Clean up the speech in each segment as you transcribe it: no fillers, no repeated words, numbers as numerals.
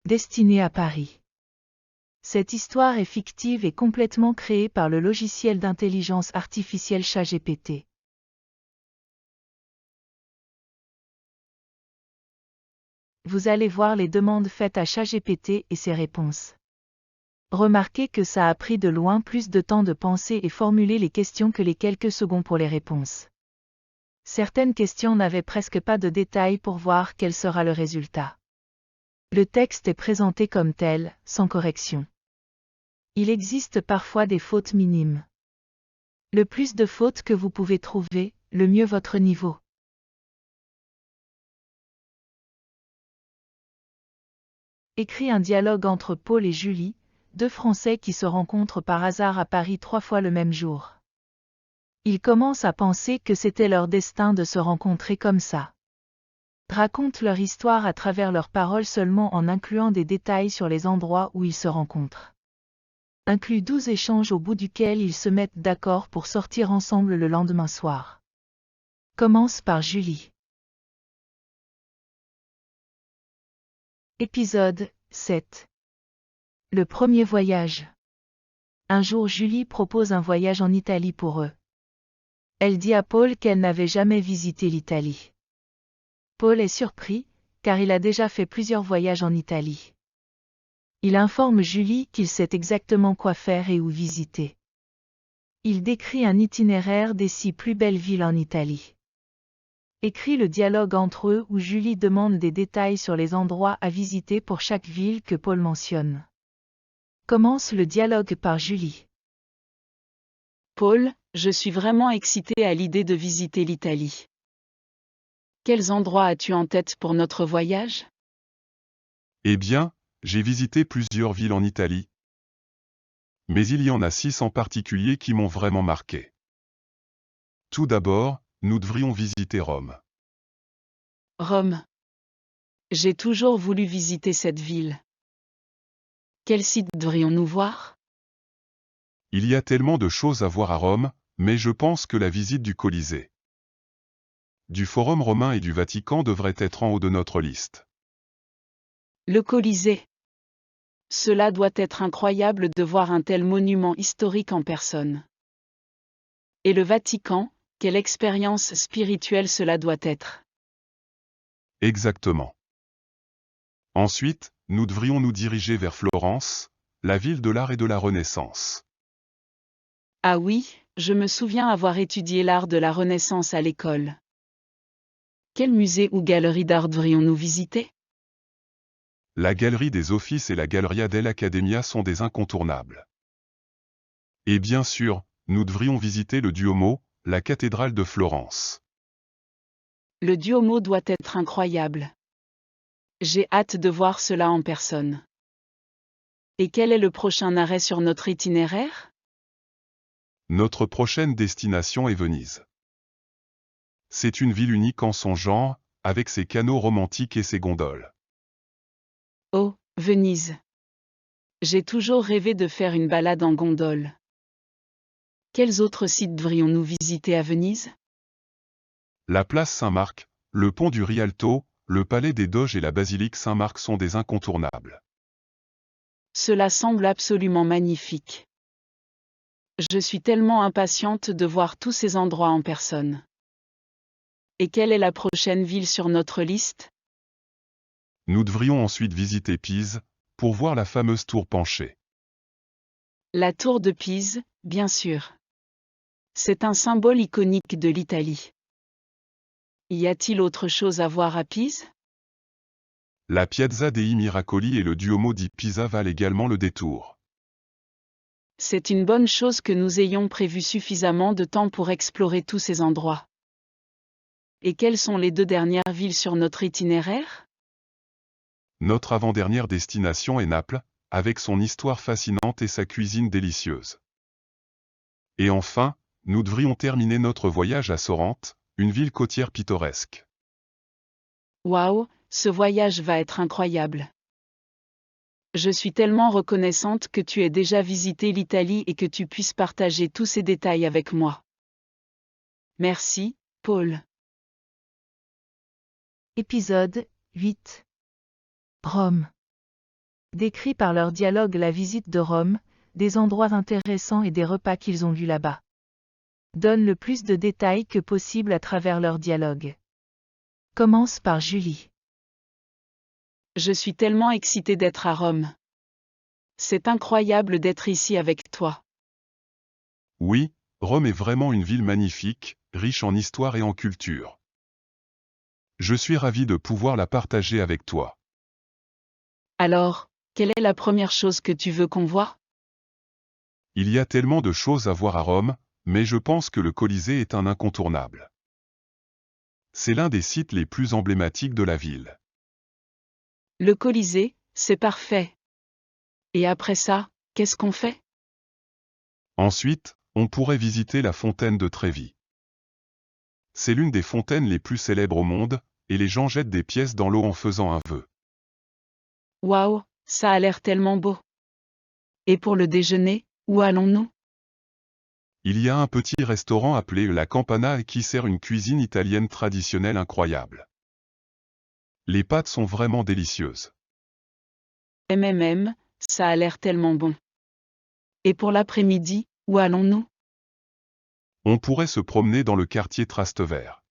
Destinée à Paris. Cette histoire est fictive et complètement créée par le logiciel d'intelligence artificielle ChatGPT. Vous allez voir les demandes faites à ChatGPT et ses réponses. Remarquez que ça a pris de loin plus de temps de penser et formuler les questions que les quelques secondes pour les réponses. Certaines questions n'avaient presque pas de détails pour voir quel sera le résultat. Le texte est présenté comme tel, sans correction. Il existe parfois des fautes minimes. Le plus de fautes que vous pouvez trouver, le mieux votre niveau. Écrit un dialogue entre Paul et Julie, deux Français qui se rencontrent par hasard à Paris 3 fois le même jour. Ils commencent à penser que c'était leur destin de se rencontrer comme ça. Racontent leur histoire à travers leurs paroles seulement en incluant des détails sur les endroits où ils se rencontrent. Inclut 12 échanges au bout duquel ils se mettent d'accord pour sortir ensemble le lendemain soir. Commence par Julie. Épisode 7. Le premier voyage. Un jour Julie propose un voyage en Italie pour eux. Elle dit à Paul qu'elle n'avait jamais visité l'Italie. Paul est surpris, car il a déjà fait plusieurs voyages en Italie. Il informe Julie qu'il sait exactement quoi faire et où visiter. Il décrit un itinéraire des 6 plus belles villes en Italie. Écrit le dialogue entre eux où Julie demande des détails sur les endroits à visiter pour chaque ville que Paul mentionne. Commence le dialogue par Julie. Paul, je suis vraiment excitée à l'idée de visiter l'Italie. Quels endroits as-tu en tête pour notre voyage? Eh bien, j'ai visité plusieurs villes en Italie. Mais il y en a 6 en particulier qui m'ont vraiment marqué. Tout d'abord, nous devrions visiter Rome. Rome. J'ai toujours voulu visiter cette ville. Quel site devrions-nous voir? Il y a tellement de choses à voir à Rome, mais je pense que la visite du Colisée, du Forum romain et du Vatican devrait être en haut de notre liste. Le Colisée. Cela doit être incroyable de voir un tel monument historique en personne. Et le Vatican, quelle expérience spirituelle cela doit être. Exactement. Ensuite, nous devrions nous diriger vers Florence, la ville de l'art et de la Renaissance. Ah oui, je me souviens avoir étudié l'art de la Renaissance à l'école. Quel musée ou galerie d'art devrions-nous visiter? La galerie des Offices et la Galleria dell'Accademia sont des incontournables. Et bien sûr, nous devrions visiter le Duomo, la cathédrale de Florence. Le Duomo doit être incroyable. J'ai hâte de voir cela en personne. Et quel est le prochain arrêt sur notre itinéraire? Notre prochaine destination est Venise. C'est une ville unique en son genre, avec ses canaux romantiques et ses gondoles. Oh, Venise. J'ai toujours rêvé de faire une balade en gondole. Quels autres sites devrions-nous visiter à Venise? La place Saint-Marc, le pont du Rialto, le palais des Doges et la basilique Saint-Marc sont des incontournables. Cela semble absolument magnifique. Je suis tellement impatiente de voir tous ces endroits en personne. Et quelle est la prochaine ville sur notre liste? Nous devrions ensuite visiter Pise, pour voir la fameuse tour penchée. La tour de Pise, bien sûr. C'est un symbole iconique de l'Italie. Y a-t-il autre chose à voir à Pise? La Piazza dei Miracoli et le Duomo di Pisa valent également le détour. C'est une bonne chose que nous ayons prévu suffisamment de temps pour explorer tous ces endroits. Et quelles sont les 2 dernières villes sur notre itinéraire? Notre avant-dernière destination est Naples, avec son histoire fascinante et sa cuisine délicieuse. Et enfin, nous devrions terminer notre voyage à Sorrente, une ville côtière pittoresque. Waouh, ce voyage va être incroyable. Je suis tellement reconnaissante que tu aies déjà visité l'Italie et que tu puisses partager tous ces détails avec moi. Merci, Paul. Épisode 8. Rome. décrit par leur dialogue la visite de Rome, des endroits intéressants et des repas qu'ils ont eus là-bas. Donne le plus de détails que possible à travers leur dialogue. Commence par Julie. Je suis tellement excitée d'être à Rome. C'est incroyable d'être ici avec toi. Oui, Rome est vraiment une ville magnifique, riche en histoire et en culture. Je suis ravi de pouvoir la partager avec toi. Alors, quelle est la première chose que tu veux qu'on voie? Il y a tellement de choses à voir à Rome, mais je pense que le Colisée est un incontournable. C'est l'un des sites les plus emblématiques de la ville. Le Colisée, c'est parfait. Et après ça, qu'est-ce qu'on fait? Ensuite, on pourrait visiter la fontaine de Trévi. C'est l'une des fontaines les plus célèbres au monde, et les gens jettent des pièces dans l'eau en faisant un vœu. Waouh, ça a l'air tellement beau. Et pour le déjeuner, où allons-nous? Il y a un petit restaurant appelé La Campana qui sert une cuisine italienne traditionnelle incroyable. Les pâtes sont vraiment délicieuses. Ça a l'air tellement bon. Et pour l'après-midi, où allons-nous? On pourrait se promener dans le quartier Trastevere.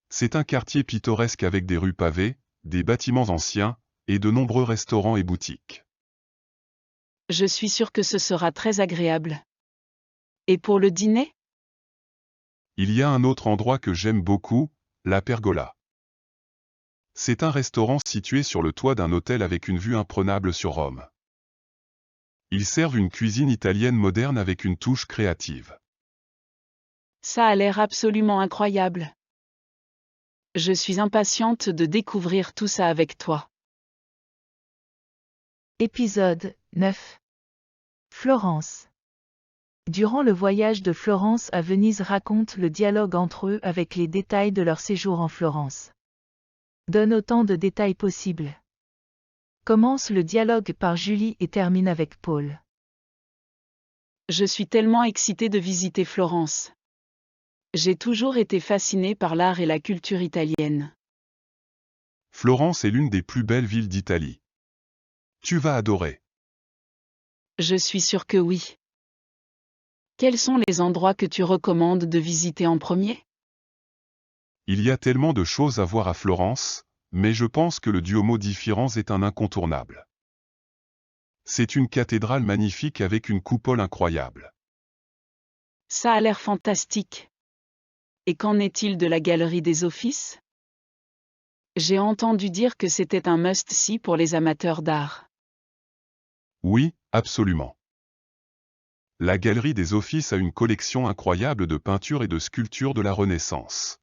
C'est un quartier pittoresque avec des rues pavées, des bâtiments anciens, et de nombreux restaurants et boutiques. Je suis sûre que ce sera très agréable. Et pour le dîner? Il y a un autre endroit que j'aime beaucoup, la Pergola. C'est un restaurant situé sur le toit d'un hôtel avec une vue imprenable sur Rome. Ils servent une cuisine italienne moderne avec une touche créative. Ça a l'air absolument incroyable. Je suis impatiente de découvrir tout ça avec toi. Épisode 9. Florence. Durant le voyage de Florence à Venise raconte le dialogue entre eux avec les détails de leur séjour en Florence. Donne autant de détails possibles. Commence le dialogue par Julie et termine avec Paul. Je suis tellement excitée de visiter Florence. J'ai toujours été fascinée par l'art et la culture italienne. Florence est l'une des plus belles villes d'Italie. Tu vas adorer. Je suis sûre que oui. Quels sont les endroits que tu recommandes de visiter en premier? Il y a tellement de choses à voir à Florence, mais je pense que le Duomo di Firenze est un incontournable. C'est une cathédrale magnifique avec une coupole incroyable. Ça a l'air fantastique. Et qu'en est-il de la galerie des Offices? J'ai entendu dire que c'était un must-see pour les amateurs d'art. Oui, absolument. La galerie des Offices a une collection incroyable de peintures et de sculptures de la Renaissance.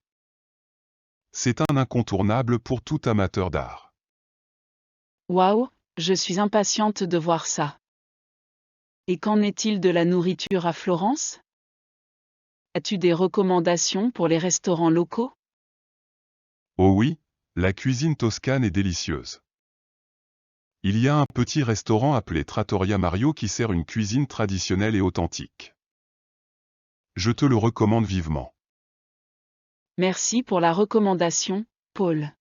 C'est un incontournable pour tout amateur d'art. Waouh, je suis impatiente de voir ça. Et qu'en est-il de la nourriture à Florence? As-tu des recommandations pour les restaurants locaux? Oh oui, la cuisine toscane est délicieuse. Il y a un petit restaurant appelé Trattoria Mario qui sert une cuisine traditionnelle et authentique. Je te le recommande vivement. Merci pour la recommandation, Paul.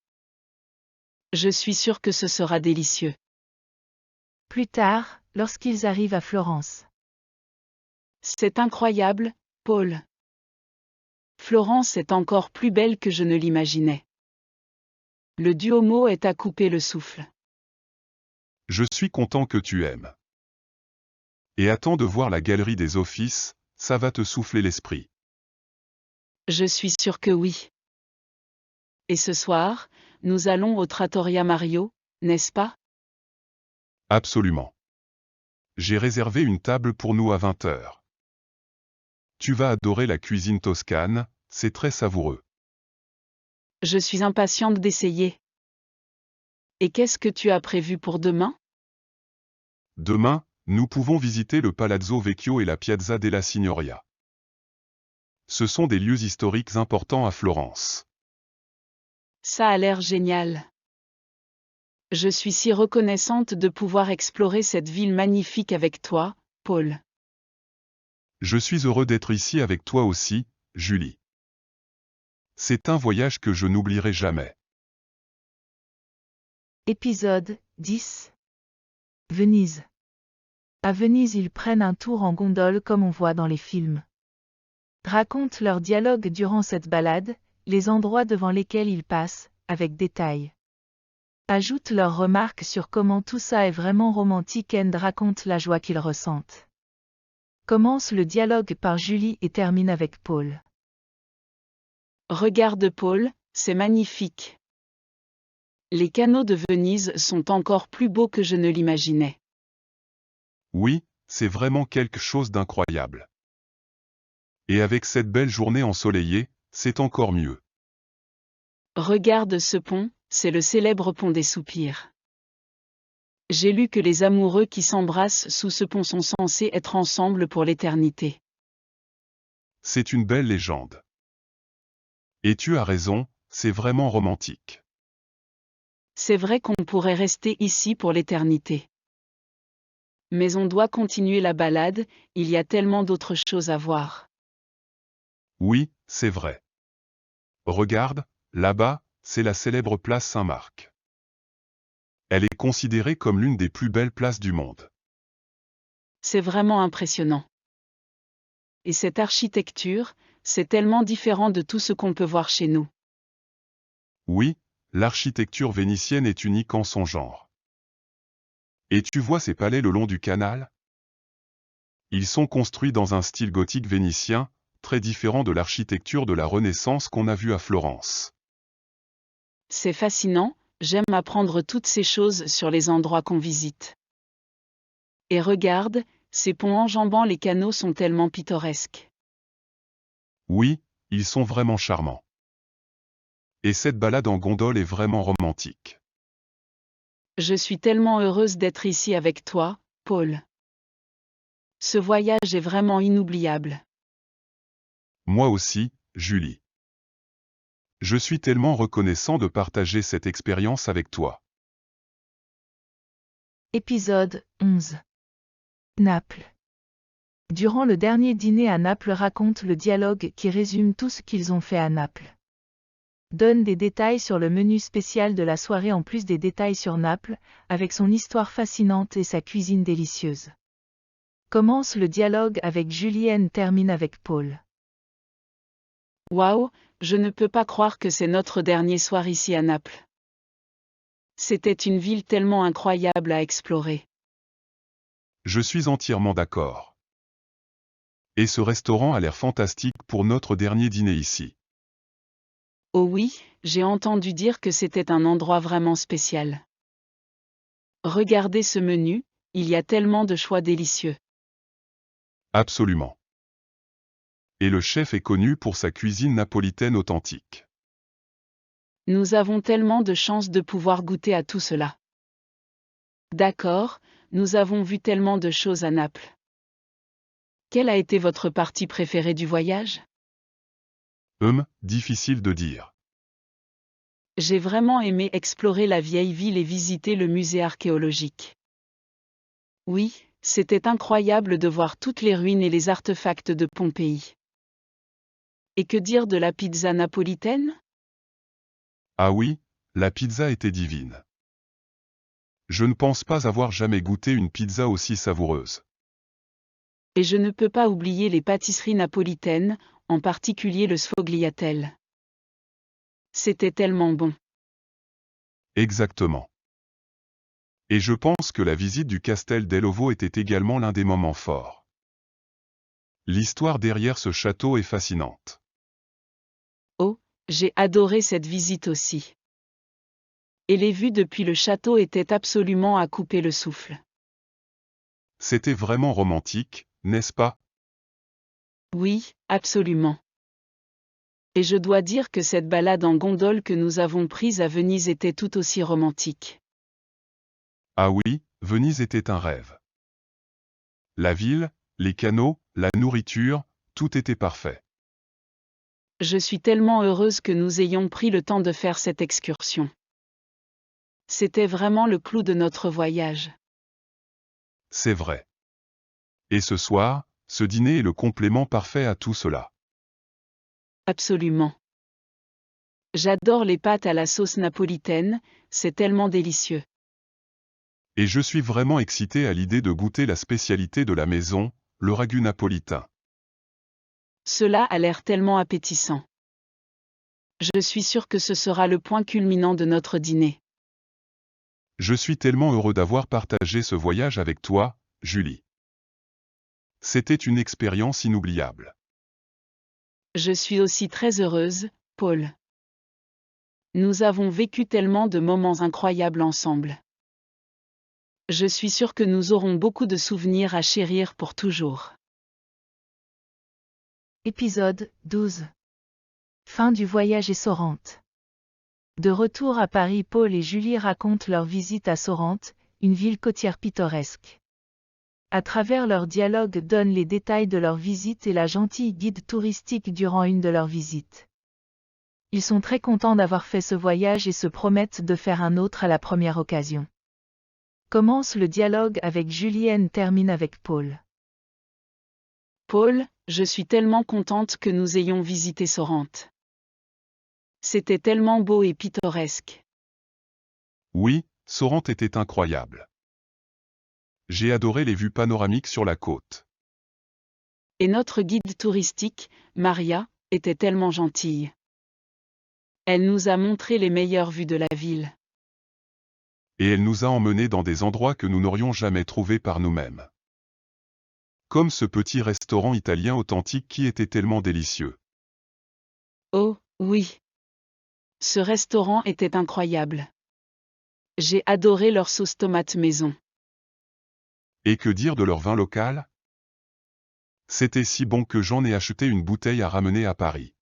Je suis sûre que ce sera délicieux. Plus tard, lorsqu'ils arrivent à Florence. C'est incroyable, Paul. Florence est encore plus belle que je ne l'imaginais. Le Duomo est à couper le souffle. Je suis content que tu aimes. Et attends de voir la galerie des Offices, ça va te souffler l'esprit. Je suis sûre que oui. Et ce soir, nous allons au Trattoria Mario, n'est-ce pas? Absolument. J'ai réservé une table pour nous à 20h. Tu vas adorer la cuisine toscane, c'est très savoureux. Je suis impatiente d'essayer. Et qu'est-ce que tu as prévu pour demain? Demain, nous pouvons visiter le Palazzo Vecchio et la Piazza della Signoria. Ce sont des lieux historiques importants à Florence. Ça a l'air génial. Je suis si reconnaissante de pouvoir explorer cette ville magnifique avec toi, Paul. Je suis heureux d'être ici avec toi aussi, Julie. C'est un voyage que je n'oublierai jamais. Épisode 10. Venise. À Venise, ils prennent un tour en gondole comme on voit dans les films. Racontent leur dialogue durant cette balade, les endroits devant lesquels ils passent, avec détail. Ajoutent leurs remarques sur comment tout ça est vraiment romantique and racontent la joie qu'ils ressentent. Commence le dialogue par Julie et termine avec Paul. Regarde Paul, c'est magnifique. Les canaux de Venise sont encore plus beaux que je ne l'imaginais. Oui, c'est vraiment quelque chose d'incroyable. Et avec cette belle journée ensoleillée, c'est encore mieux. Regarde ce pont, c'est le célèbre pont des soupirs. J'ai lu que les amoureux qui s'embrassent sous ce pont sont censés être ensemble pour l'éternité. C'est une belle légende. Et tu as raison, c'est vraiment romantique. C'est vrai qu'on pourrait rester ici pour l'éternité. Mais on doit continuer la balade, il y a tellement d'autres choses à voir. Oui, c'est vrai. Regarde, là-bas, c'est la célèbre place Saint-Marc. Elle est considérée comme l'une des plus belles places du monde. C'est vraiment impressionnant. Et cette architecture, c'est tellement différent de tout ce qu'on peut voir chez nous. Oui, l'architecture vénitienne est unique en son genre. Et tu vois ces palais le long du canal? Ils sont construits dans un style gothique vénitien, très différent de l'architecture de la Renaissance qu'on a vue à Florence. C'est fascinant, j'aime apprendre toutes ces choses sur les endroits qu'on visite. Et regarde, ces ponts enjambant les canaux sont tellement pittoresques. Oui, ils sont vraiment charmants. Et cette balade en gondole est vraiment romantique. Je suis tellement heureuse d'être ici avec toi, Paul. Ce voyage est vraiment inoubliable. Moi aussi, Julie. Je suis tellement reconnaissant de partager cette expérience avec toi. Épisode 11. Naples. Durant le dernier dîner à Naples, raconte le dialogue qui résume tout ce qu'ils ont fait à Naples. Donne des détails sur le menu spécial de la soirée en plus des détails sur Naples, avec son histoire fascinante et sa cuisine délicieuse. Commence le dialogue avec Julienne, termine avec Paul. Waouh, je ne peux pas croire que c'est notre dernier soir ici à Naples. C'était une ville tellement incroyable à explorer. Je suis entièrement d'accord. Et ce restaurant a l'air fantastique pour notre dernier dîner ici. Oh oui, j'ai entendu dire que c'était un endroit vraiment spécial. Regardez ce menu, il y a tellement de choix délicieux. Absolument. Et le chef est connu pour sa cuisine napolitaine authentique. Nous avons tellement de chance de pouvoir goûter à tout cela. D'accord, nous avons vu tellement de choses à Naples. Quelle a été votre partie préférée du voyage? Difficile de dire. J'ai vraiment aimé explorer la vieille ville et visiter le musée archéologique. Oui, c'était incroyable de voir toutes les ruines et les artefacts de Pompéi. Et que dire de la pizza napolitaine? Ah oui, la pizza était divine. Je ne pense pas avoir jamais goûté une pizza aussi savoureuse. Et je ne peux pas oublier les pâtisseries napolitaines, en particulier le sfogliatelle. C'était tellement bon. Exactement. Et je pense que la visite du Castel dell'Ovo était également l'un des moments forts. L'histoire derrière ce château est fascinante. Oh, j'ai adoré cette visite aussi. Et les vues depuis le château étaient absolument à couper le souffle. C'était vraiment romantique, n'est-ce pas? Oui, absolument. Et je dois dire que cette balade en gondole que nous avons prise à Venise était tout aussi romantique. Ah oui, Venise était un rêve. La ville, les canaux, la nourriture, tout était parfait. Je suis tellement heureuse que nous ayons pris le temps de faire cette excursion. C'était vraiment le clou de notre voyage. C'est vrai. Et ce soir, ce dîner est le complément parfait à tout cela. Absolument. J'adore les pâtes à la sauce napolitaine, c'est tellement délicieux. Et je suis vraiment excité à l'idée de goûter la spécialité de la maison, le ragu napolitain. Cela a l'air tellement appétissant. Je suis sûr que ce sera le point culminant de notre dîner. Je suis tellement heureux d'avoir partagé ce voyage avec toi, Julie. C'était une expérience inoubliable. Je suis aussi très heureuse, Paul. Nous avons vécu tellement de moments incroyables ensemble. Je suis sûre que nous aurons beaucoup de souvenirs à chérir pour toujours. Épisode 12. Fin du voyage et Sorrente. De retour à Paris, Paul et Julie racontent leur visite à Sorrente, une ville côtière pittoresque. À travers leur dialogue donnent les détails de leur visite et la gentille guide touristique durant une de leurs visites. Ils sont très contents d'avoir fait ce voyage et se promettent de faire un autre à la première occasion. Commence le dialogue avec Julienne, termine avec Paul. Paul, je suis tellement contente que nous ayons visité Sorrente. C'était tellement beau et pittoresque. Oui, Sorrente était incroyable. J'ai adoré les vues panoramiques sur la côte. Et notre guide touristique, Maria, était tellement gentille. Elle nous a montré les meilleures vues de la ville. Et elle nous a emmenés dans des endroits que nous n'aurions jamais trouvés par nous-mêmes. Comme ce petit restaurant italien authentique qui était tellement délicieux. Oh, oui. Ce restaurant était incroyable. J'ai adoré leur sauce tomate maison. Et que dire de leur vin local? C'était si bon que j'en ai acheté une bouteille à ramener à Paris.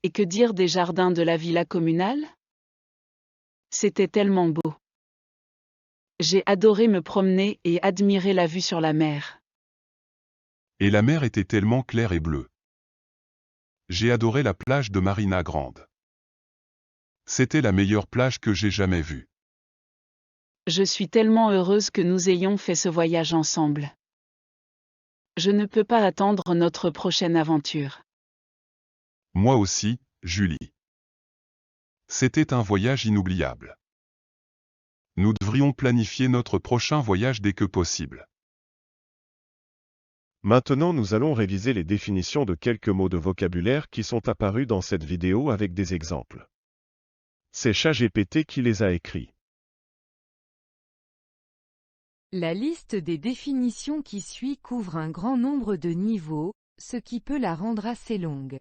Et que dire des jardins de la villa communale? C'était tellement beau. J'ai adoré me promener et admirer la vue sur la mer. Et la mer était tellement claire et bleue. J'ai adoré la plage de Marina Grande. C'était la meilleure plage que j'ai jamais vue. Je suis tellement heureuse que nous ayons fait ce voyage ensemble. Je ne peux pas attendre notre prochaine aventure. Moi aussi, Julie. C'était un voyage inoubliable. Nous devrions planifier notre prochain voyage dès que possible. Maintenant nous allons réviser les définitions de quelques mots de vocabulaire qui sont apparus dans cette vidéo avec des exemples. C'est ChatGPT qui les a écrits. La liste des définitions qui suit couvre un grand nombre de niveaux, ce qui peut la rendre assez longue.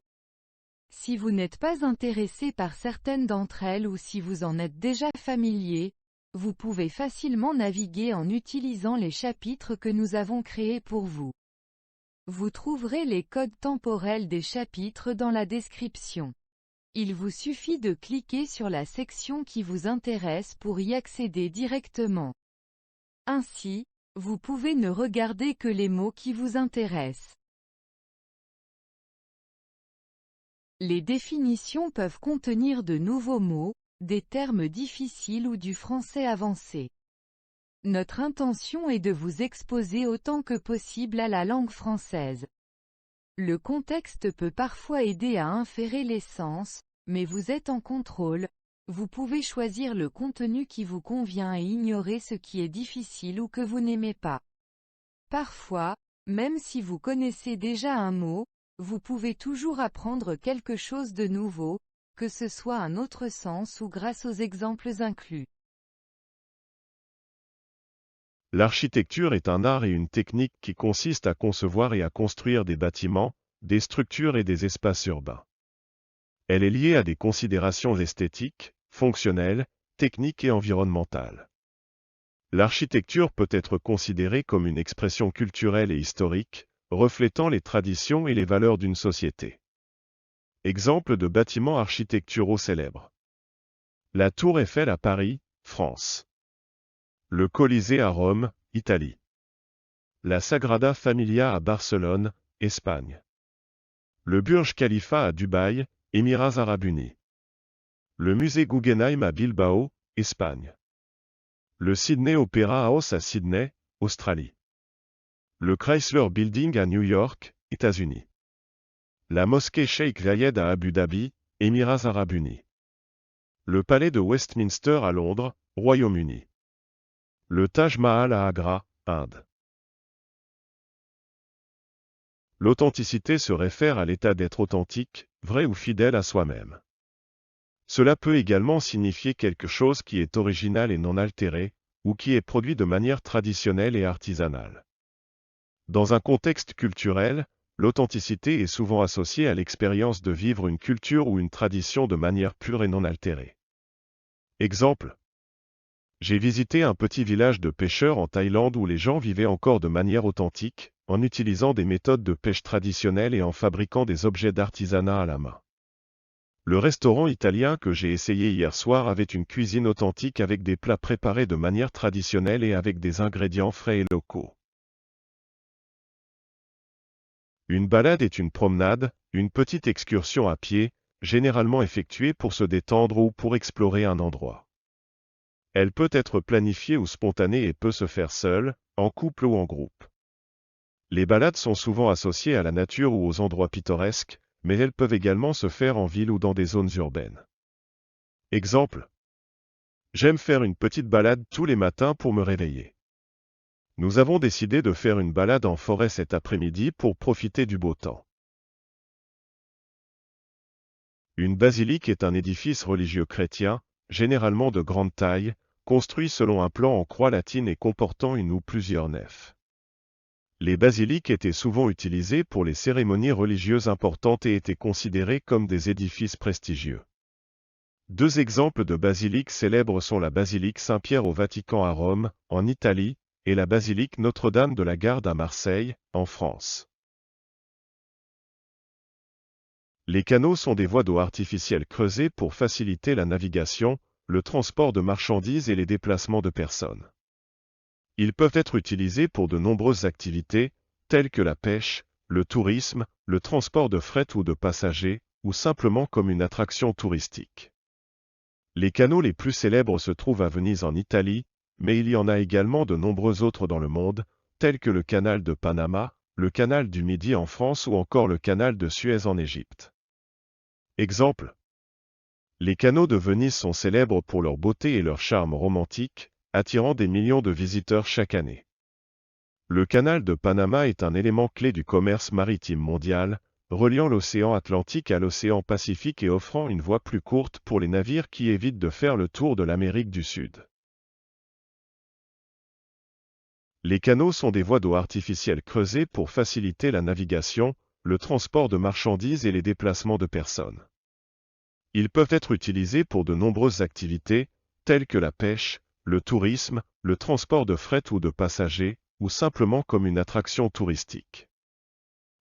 Si vous n'êtes pas intéressé par certaines d'entre elles ou si vous en êtes déjà familier, vous pouvez facilement naviguer en utilisant les chapitres que nous avons créés pour vous. Vous trouverez les codes temporels des chapitres dans la description. Il vous suffit de cliquer sur la section qui vous intéresse pour y accéder directement. Ainsi, vous pouvez ne regarder que les mots qui vous intéressent. Les définitions peuvent contenir de nouveaux mots, des termes difficiles ou du français avancé. Notre intention est de vous exposer autant que possible à la langue française. Le contexte peut parfois aider à inférer les sens, mais vous êtes en contrôle. Vous pouvez choisir le contenu qui vous convient et ignorer ce qui est difficile ou que vous n'aimez pas. Parfois, même si vous connaissez déjà un mot, vous pouvez toujours apprendre quelque chose de nouveau, que ce soit un autre sens ou grâce aux exemples inclus. L'architecture est un art et une technique qui consiste à concevoir et à construire des bâtiments, des structures et des espaces urbains. Elle est liée à des considérations esthétiques, fonctionnelles, techniques et environnementales. L'architecture peut être considérée comme une expression culturelle et historique, reflétant les traditions et les valeurs d'une société. Exemple de bâtiments architecturaux célèbres. La Tour Eiffel à Paris, France. Le Colisée à Rome, Italie. La Sagrada Familia à Barcelone, Espagne. Le Burj Khalifa à Dubaï, Émirats arabes unis. Le musée Guggenheim à Bilbao, Espagne. Le Sydney Opera House à Sydney, Australie. Le Chrysler Building à New York, États-Unis. La mosquée Sheikh Zayed à Abu Dhabi, Émirats arabes unis. Le palais de Westminster à Londres, Royaume-Uni. Le Taj Mahal à Agra, Inde. L'authenticité se réfère à l'état d'être authentique, vrai ou fidèle à soi-même. Cela peut également signifier quelque chose qui est original et non altéré, ou qui est produit de manière traditionnelle et artisanale. Dans un contexte culturel, l'authenticité est souvent associée à l'expérience de vivre une culture ou une tradition de manière pure et non altérée. Exemple. J'ai visité un petit village de pêcheurs en Thaïlande où les gens vivaient encore de manière authentique, en utilisant des méthodes de pêche traditionnelles et en fabriquant des objets d'artisanat à la main. Le restaurant italien que j'ai essayé hier soir avait une cuisine authentique avec des plats préparés de manière traditionnelle et avec des ingrédients frais et locaux. Une balade est une promenade, une petite excursion à pied, généralement effectuée pour se détendre ou pour explorer un endroit. Elle peut être planifiée ou spontanée et peut se faire seule, en couple ou en groupe. Les balades sont souvent associées à la nature ou aux endroits pittoresques, mais elles peuvent également se faire en ville ou dans des zones urbaines. Exemple. J'aime faire une petite balade tous les matins pour me réveiller. Nous avons décidé de faire une balade en forêt cet après-midi pour profiter du beau temps. Une basilique est un édifice religieux chrétien, généralement de grande taille, construit selon un plan en croix latine et comportant une ou plusieurs nefs. Les basiliques étaient souvent utilisées pour les cérémonies religieuses importantes et étaient considérées comme des édifices prestigieux. Deux exemples de basiliques célèbres sont la basilique Saint-Pierre au Vatican à Rome, en Italie, et la basilique Notre-Dame de la Garde à Marseille, en France. Les canaux sont des voies d'eau artificielles creusées pour faciliter la navigation, le transport de marchandises et les déplacements de personnes. Ils peuvent être utilisés pour de nombreuses activités, telles que la pêche, le tourisme, le transport de fret ou de passagers, ou simplement comme une attraction touristique. Les canaux les plus célèbres se trouvent à Venise en Italie, mais il y en a également de nombreux autres dans le monde, tels que le canal de Panama, le canal du Midi en France ou encore le canal de Suez en Égypte. Exemple. Les canaux de Venise sont célèbres pour leur beauté et leur charme romantique, attirant des millions de visiteurs chaque année. Le canal de Panama est un élément clé du commerce maritime mondial, reliant l'océan Atlantique à l'océan Pacifique et offrant une voie plus courte pour les navires qui évitent de faire le tour de l'Amérique du Sud. Les canaux sont des voies d'eau artificielles creusées pour faciliter la navigation, le transport de marchandises et les déplacements de personnes. Ils peuvent être utilisés pour de nombreuses activités, telles que la pêche, le tourisme, le transport de fret ou de passagers, ou simplement comme une attraction touristique.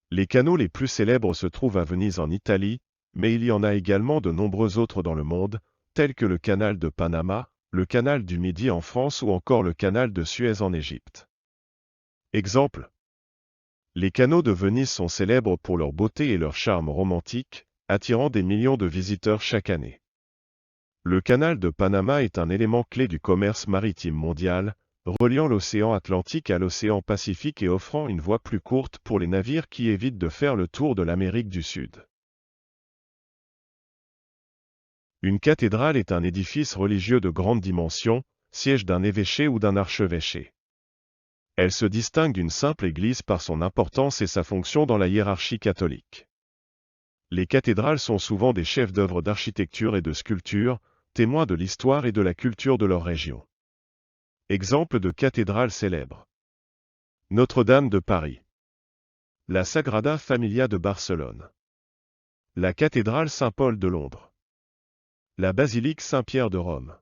Les canaux les plus célèbres se trouvent à Venise en Italie, mais il y en a également de nombreux autres dans le monde, tels que le canal de Panama, le canal du Midi en France ou encore le canal de Suez en Égypte. Exemple. Les canaux de Venise sont célèbres pour leur beauté et leur charme romantique, attirant des millions de visiteurs chaque année. Le canal de Panama est un élément clé du commerce maritime mondial, reliant l'océan Atlantique à l'océan Pacifique et offrant une voie plus courte pour les navires qui évitent de faire le tour de l'Amérique du Sud. Une cathédrale est un édifice religieux de grande dimension, siège d'un évêché ou d'un archevêché. Elle se distingue d'une simple église par son importance et sa fonction dans la hiérarchie catholique. Les cathédrales sont souvent des chefs-d'œuvre d'architecture et de sculpture, témoins de l'histoire et de la culture de leur région. Exemple de cathédrale célèbre. Notre-Dame de Paris. La Sagrada Familia de Barcelone. La cathédrale Saint-Paul de Londres. La basilique Saint-Pierre de Rome.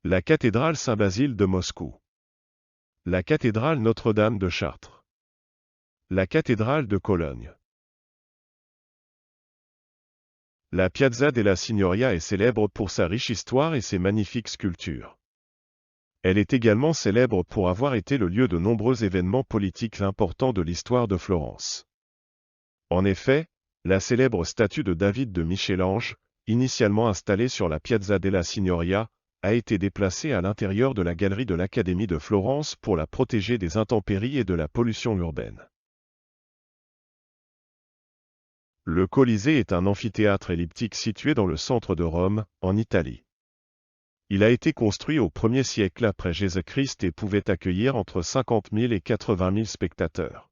La cathédrale Saint-Basile de Moscou. La cathédrale Notre-Dame de Chartres. La cathédrale de Cologne. La Piazza della Signoria est célèbre pour sa riche histoire et ses magnifiques sculptures. Elle est également célèbre pour avoir été le lieu de nombreux événements politiques importants de l'histoire de Florence. En effet, la célèbre statue de David de Michel-Ange, initialement installée sur la Piazza della Signoria, a été déplacée à l'intérieur de la galerie de l'Académie de Florence pour la protéger des intempéries et de la pollution urbaine. Le Colisée est un amphithéâtre elliptique situé dans le centre de Rome, en Italie. Il a été construit au 1er siècle après Jésus-Christ et pouvait accueillir entre 50 000 et 80 000 spectateurs.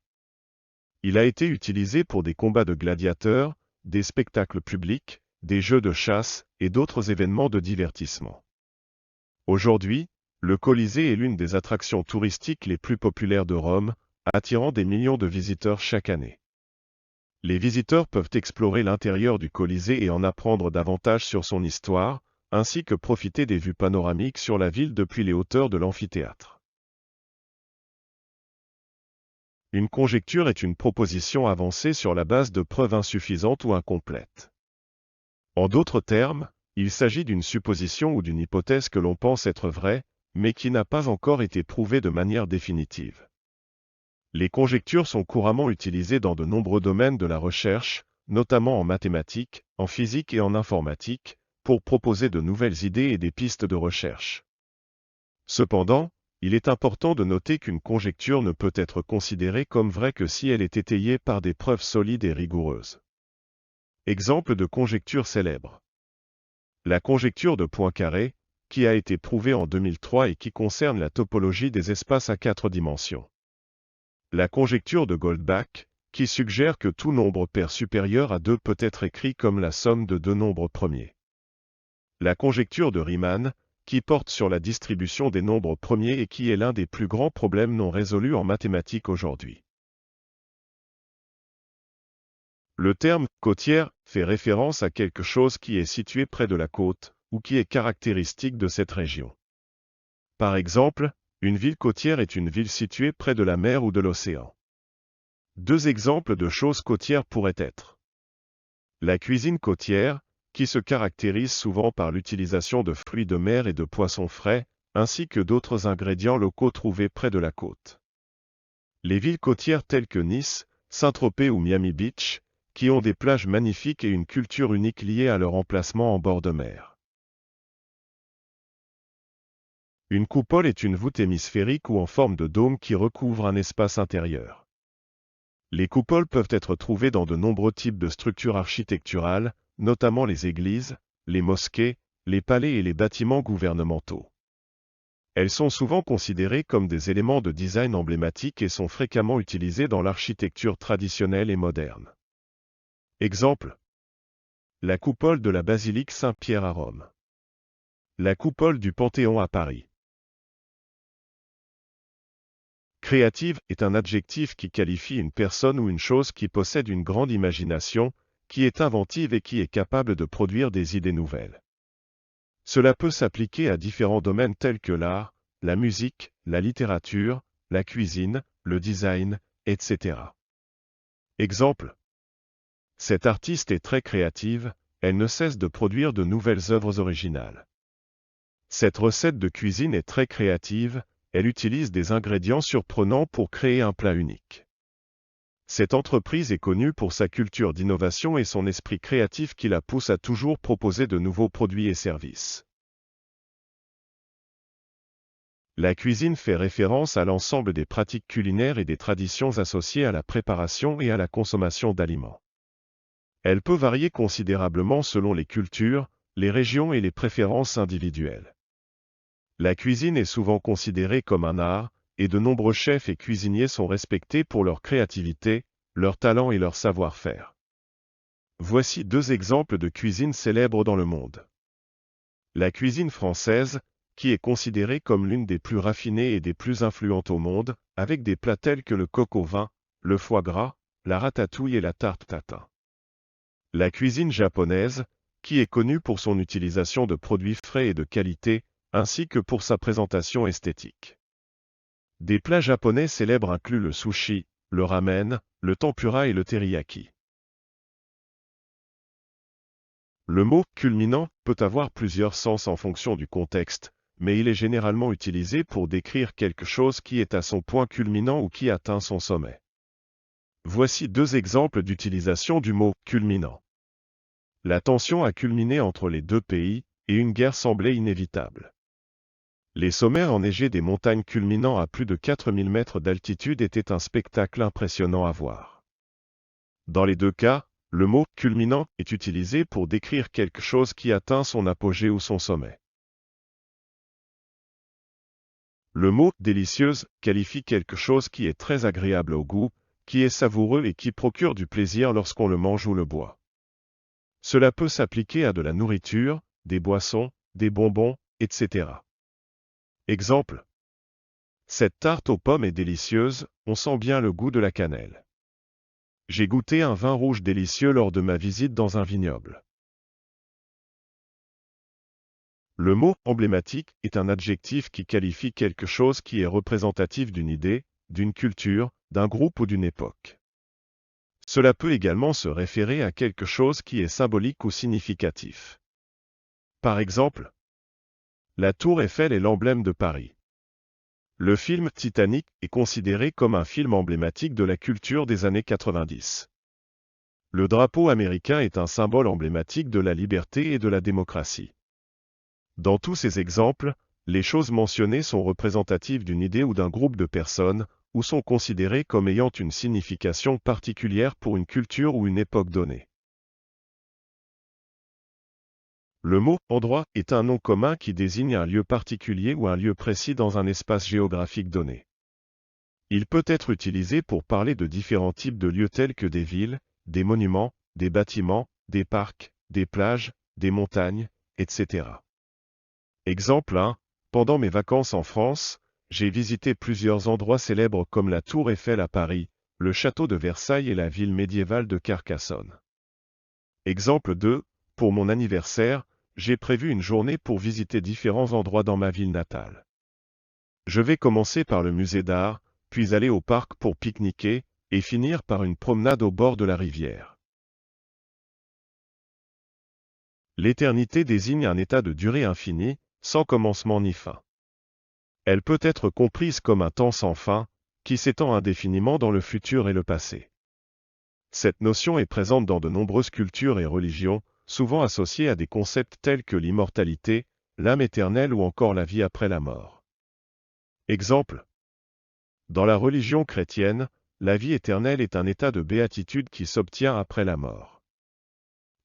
Il a été utilisé pour des combats de gladiateurs, des spectacles publics, des jeux de chasse et d'autres événements de divertissement. Aujourd'hui, le Colisée est l'une des attractions touristiques les plus populaires de Rome, attirant des millions de visiteurs chaque année. Les visiteurs peuvent explorer l'intérieur du Colisée et en apprendre davantage sur son histoire, ainsi que profiter des vues panoramiques sur la ville depuis les hauteurs de l'amphithéâtre. Une conjecture est une proposition avancée sur la base de preuves insuffisantes ou incomplètes. En d'autres termes, il s'agit d'une supposition ou d'une hypothèse que l'on pense être vraie, mais qui n'a pas encore été prouvée de manière définitive. Les conjectures sont couramment utilisées dans de nombreux domaines de la recherche, notamment en mathématiques, en physique et en informatique, pour proposer de nouvelles idées et des pistes de recherche. Cependant, il est important de noter qu'une conjecture ne peut être considérée comme vraie que si elle est étayée par des preuves solides et rigoureuses. Exemple de conjecture célèbre. La conjecture de Poincaré, qui a été prouvée en 2003 et qui concerne la topologie des espaces à 4 dimensions. La conjecture de Goldbach, qui suggère que tout nombre pair supérieur à 2 peut être écrit comme la somme de deux nombres premiers. La conjecture de Riemann, qui porte sur la distribution des nombres premiers et qui est l'un des plus grands problèmes non résolus en mathématiques aujourd'hui. Le terme « côtière » fait référence à quelque chose qui est situé près de la côte, ou qui est caractéristique de cette région. Par exemple, une ville côtière est une ville située près de la mer ou de l'océan. Deux exemples de choses côtières pourraient être la cuisine côtière, qui se caractérise souvent par l'utilisation de fruits de mer et de poissons frais, ainsi que d'autres ingrédients locaux trouvés près de la côte. Les villes côtières telles que Nice, Saint-Tropez ou Miami Beach, qui ont des plages magnifiques et une culture unique liée à leur emplacement en bord de mer. Une coupole est une voûte hémisphérique ou en forme de dôme qui recouvre un espace intérieur. Les coupoles peuvent être trouvées dans de nombreux types de structures architecturales, notamment les églises, les mosquées, les palais et les bâtiments gouvernementaux. Elles sont souvent considérées comme des éléments de design emblématiques et sont fréquemment utilisées dans l'architecture traditionnelle et moderne. Exemple. La coupole de la basilique Saint-Pierre à Rome. La coupole du Panthéon à Paris. Créative est un adjectif qui qualifie une personne ou une chose qui possède une grande imagination, qui est inventive et qui est capable de produire des idées nouvelles. Cela peut s'appliquer à différents domaines tels que l'art, la musique, la littérature, la cuisine, le design, etc. Exemple. Cette artiste est très créative, elle ne cesse de produire de nouvelles œuvres originales. Cette recette de cuisine est très créative, elle utilise des ingrédients surprenants pour créer un plat unique. Cette entreprise est connue pour sa culture d'innovation et son esprit créatif qui la pousse à toujours proposer de nouveaux produits et services. La cuisine fait référence à l'ensemble des pratiques culinaires et des traditions associées à la préparation et à la consommation d'aliments. Elle peut varier considérablement selon les cultures, les régions et les préférences individuelles. La cuisine est souvent considérée comme un art, et de nombreux chefs et cuisiniers sont respectés pour leur créativité, leur talent et leur savoir-faire. Voici deux exemples de cuisine célèbres dans le monde. La cuisine française, qui est considérée comme l'une des plus raffinées et des plus influentes au monde, avec des plats tels que le coq au vin, le foie gras, la ratatouille et la tarte tatin. La cuisine japonaise, qui est connue pour son utilisation de produits frais et de qualité, ainsi que pour sa présentation esthétique. Des plats japonais célèbres incluent le sushi, le ramen, le tempura et le teriyaki. Le mot « culminant » peut avoir plusieurs sens en fonction du contexte, mais il est généralement utilisé pour décrire quelque chose qui est à son point culminant ou qui atteint son sommet. Voici deux exemples d'utilisation du mot « culminant ». La tension a culminé entre les deux pays, et une guerre semblait inévitable. Les sommets enneigés des montagnes culminant à plus de 4000 mètres d'altitude étaient un spectacle impressionnant à voir. Dans les deux cas, le mot « culminant » est utilisé pour décrire quelque chose qui atteint son apogée ou son sommet. Le mot « délicieuse » qualifie quelque chose qui est très agréable au goût, qui est savoureux et qui procure du plaisir lorsqu'on le mange ou le boit. Cela peut s'appliquer à de la nourriture, des boissons, des bonbons, etc. Exemple. Cette tarte aux pommes est délicieuse, on sent bien le goût de la cannelle. J'ai goûté un vin rouge délicieux lors de ma visite dans un vignoble. Le mot « emblématique » est un adjectif qui qualifie quelque chose qui est représentatif d'une idée, d'une culture, d'un groupe ou d'une époque. Cela peut également se référer à quelque chose qui est symbolique ou significatif. Par exemple, la Tour Eiffel est l'emblème de Paris. Le film Titanic est considéré comme un film emblématique de la culture des années 90. Le drapeau américain est un symbole emblématique de la liberté et de la démocratie. Dans tous ces exemples, les choses mentionnées sont représentatives d'une idée ou d'un groupe de personnes, ou sont considérées comme ayant une signification particulière pour une culture ou une époque donnée. Le mot « endroit » est un nom commun qui désigne un lieu particulier ou un lieu précis dans un espace géographique donné. Il peut être utilisé pour parler de différents types de lieux tels que des villes, des monuments, des bâtiments, des parcs, des plages, des montagnes, etc. Exemple 1. Pendant mes vacances en France, j'ai visité plusieurs endroits célèbres comme la Tour Eiffel à Paris, le château de Versailles et la ville médiévale de Carcassonne. Exemple 2. Pour mon anniversaire, j'ai prévu une journée pour visiter différents endroits dans ma ville natale. Je vais commencer par le musée d'art, puis aller au parc pour pique-niquer, et finir par une promenade au bord de la rivière. L'éternité désigne un état de durée infinie, sans commencement ni fin. Elle peut être comprise comme un temps sans fin, qui s'étend indéfiniment dans le futur et le passé. Cette notion est présente dans de nombreuses cultures et religions, souvent associée à des concepts tels que l'immortalité, l'âme éternelle ou encore la vie après la mort. Exemple. Dans la religion chrétienne, la vie éternelle est un état de béatitude qui s'obtient après la mort.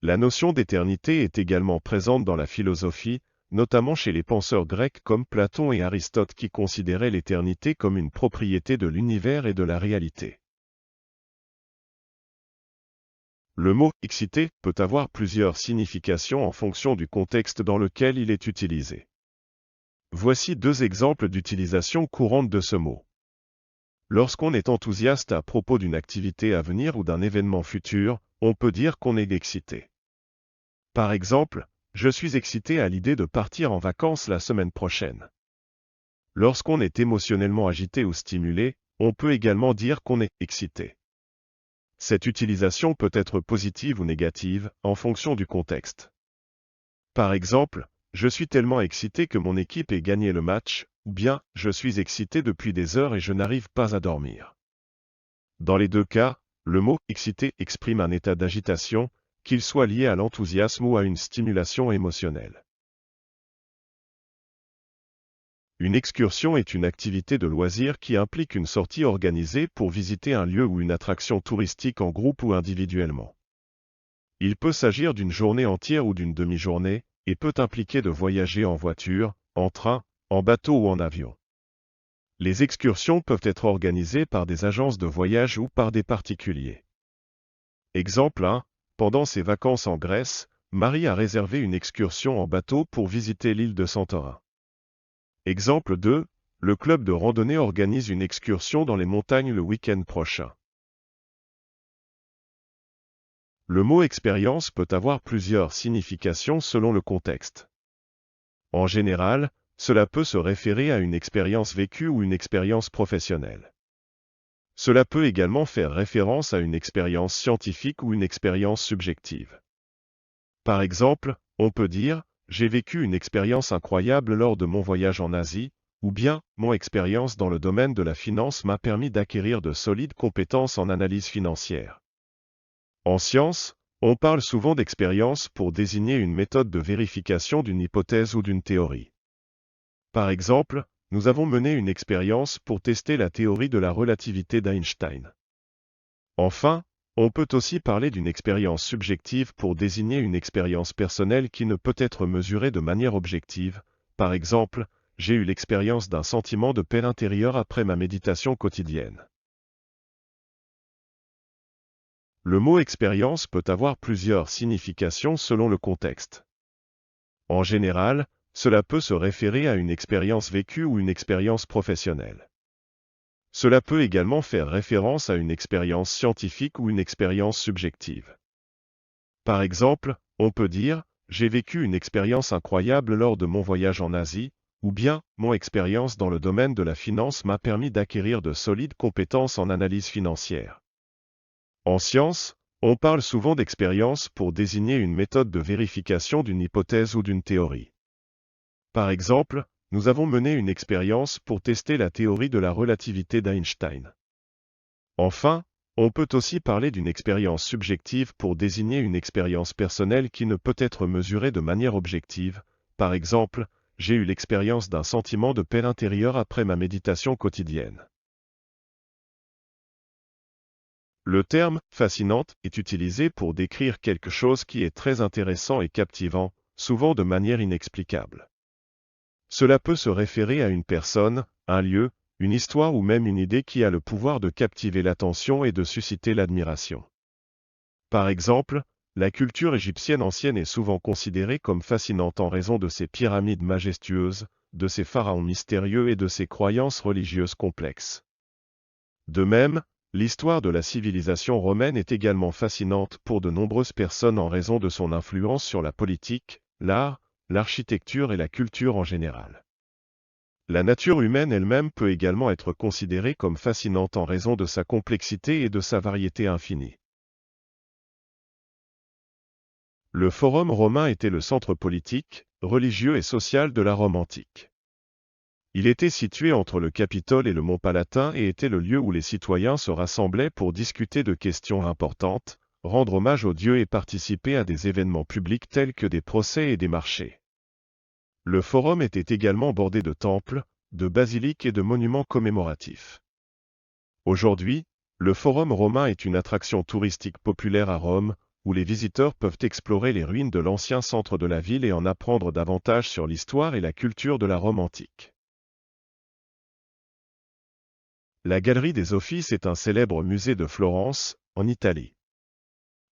La notion d'éternité est également présente dans la philosophie, notamment chez les penseurs grecs comme Platon et Aristote qui considéraient l'éternité comme une propriété de l'univers et de la réalité. Le mot « excité » peut avoir plusieurs significations en fonction du contexte dans lequel il est utilisé. Voici 2 exemples d'utilisation courante de ce mot. Lorsqu'on est enthousiaste à propos d'une activité à venir ou d'un événement futur, on peut dire qu'on est excité. Par exemple, je suis excité à l'idée de partir en vacances la semaine prochaine. Lorsqu'on est émotionnellement agité ou stimulé, on peut également dire qu'on est excité. Cette utilisation peut être positive ou négative, en fonction du contexte. Par exemple, je suis tellement excité que mon équipe ait gagné le match, ou bien, je suis excité depuis des heures et je n'arrive pas à dormir. Dans les 2 cas, le mot « excité » exprime un état d'agitation, qu'il soit lié à l'enthousiasme ou à une stimulation émotionnelle. Une excursion est une activité de loisir qui implique une sortie organisée pour visiter un lieu ou une attraction touristique en groupe ou individuellement. Il peut s'agir d'une journée entière ou d'une demi-journée, et peut impliquer de voyager en voiture, en train, en bateau ou en avion. Les excursions peuvent être organisées par des agences de voyage ou par des particuliers. Exemple 1. Pendant ses vacances en Grèce, Marie a réservé une excursion en bateau pour visiter l'île de Santorin. Exemple 2. Le club de randonnée organise une excursion dans les montagnes le week-end prochain. Le mot « expérience » peut avoir plusieurs significations selon le contexte. En général, cela peut se référer à une expérience vécue ou une expérience professionnelle. Cela peut également faire référence à une expérience scientifique ou une expérience subjective. Par exemple, on peut dire « J'ai vécu une expérience incroyable lors de mon voyage en Asie » ou bien « Mon expérience dans le domaine de la finance m'a permis d'acquérir de solides compétences en analyse financière ». En science, on parle souvent d'expérience pour désigner une méthode de vérification d'une hypothèse ou d'une théorie. Par exemple, nous avons mené une expérience pour tester la théorie de la relativité d'Einstein. Enfin, on peut aussi parler d'une expérience subjective pour désigner une expérience personnelle qui ne peut être mesurée de manière objective. Par exemple, j'ai eu l'expérience d'un sentiment de paix intérieure après ma méditation quotidienne. Le mot expérience peut avoir plusieurs significations selon le contexte. En général, cela peut se référer à une expérience vécue ou une expérience professionnelle. Cela peut également faire référence à une expérience scientifique ou une expérience subjective. Par exemple, on peut dire « J'ai vécu une expérience incroyable lors de mon voyage en Asie » ou bien « Mon expérience dans le domaine de la finance m'a permis d'acquérir de solides compétences en analyse financière ». En science, on parle souvent d'expérience pour désigner une méthode de vérification d'une hypothèse ou d'une théorie. Par exemple, nous avons mené une expérience pour tester la théorie de la relativité d'Einstein. Enfin, on peut aussi parler d'une expérience subjective pour désigner une expérience personnelle qui ne peut être mesurée de manière objective. Par exemple, j'ai eu l'expérience d'un sentiment de paix intérieure après ma méditation quotidienne. Le terme « fascinante » est utilisé pour décrire quelque chose qui est très intéressant et captivant, souvent de manière inexplicable. Cela peut se référer à une personne, un lieu, une histoire ou même une idée qui a le pouvoir de captiver l'attention et de susciter l'admiration. Par exemple, la culture égyptienne ancienne est souvent considérée comme fascinante en raison de ses pyramides majestueuses, de ses pharaons mystérieux et de ses croyances religieuses complexes. De même, l'histoire de la civilisation romaine est également fascinante pour de nombreuses personnes en raison de son influence sur la politique, l'art, l'architecture et la culture en général. La nature humaine elle-même peut également être considérée comme fascinante en raison de sa complexité et de sa variété infinie. Le Forum romain était le centre politique, religieux et social de la Rome antique. Il était situé entre le Capitole et le Mont Palatin et était le lieu où les citoyens se rassemblaient pour discuter de questions importantes, rendre hommage aux dieux et participer à des événements publics tels que des procès et des marchés. Le forum était également bordé de temples, de basiliques et de monuments commémoratifs. Aujourd'hui, le Forum romain est une attraction touristique populaire à Rome, où les visiteurs peuvent explorer les ruines de l'ancien centre de la ville et en apprendre davantage sur l'histoire et la culture de la Rome antique. La Galerie des Offices est un célèbre musée de Florence, en Italie.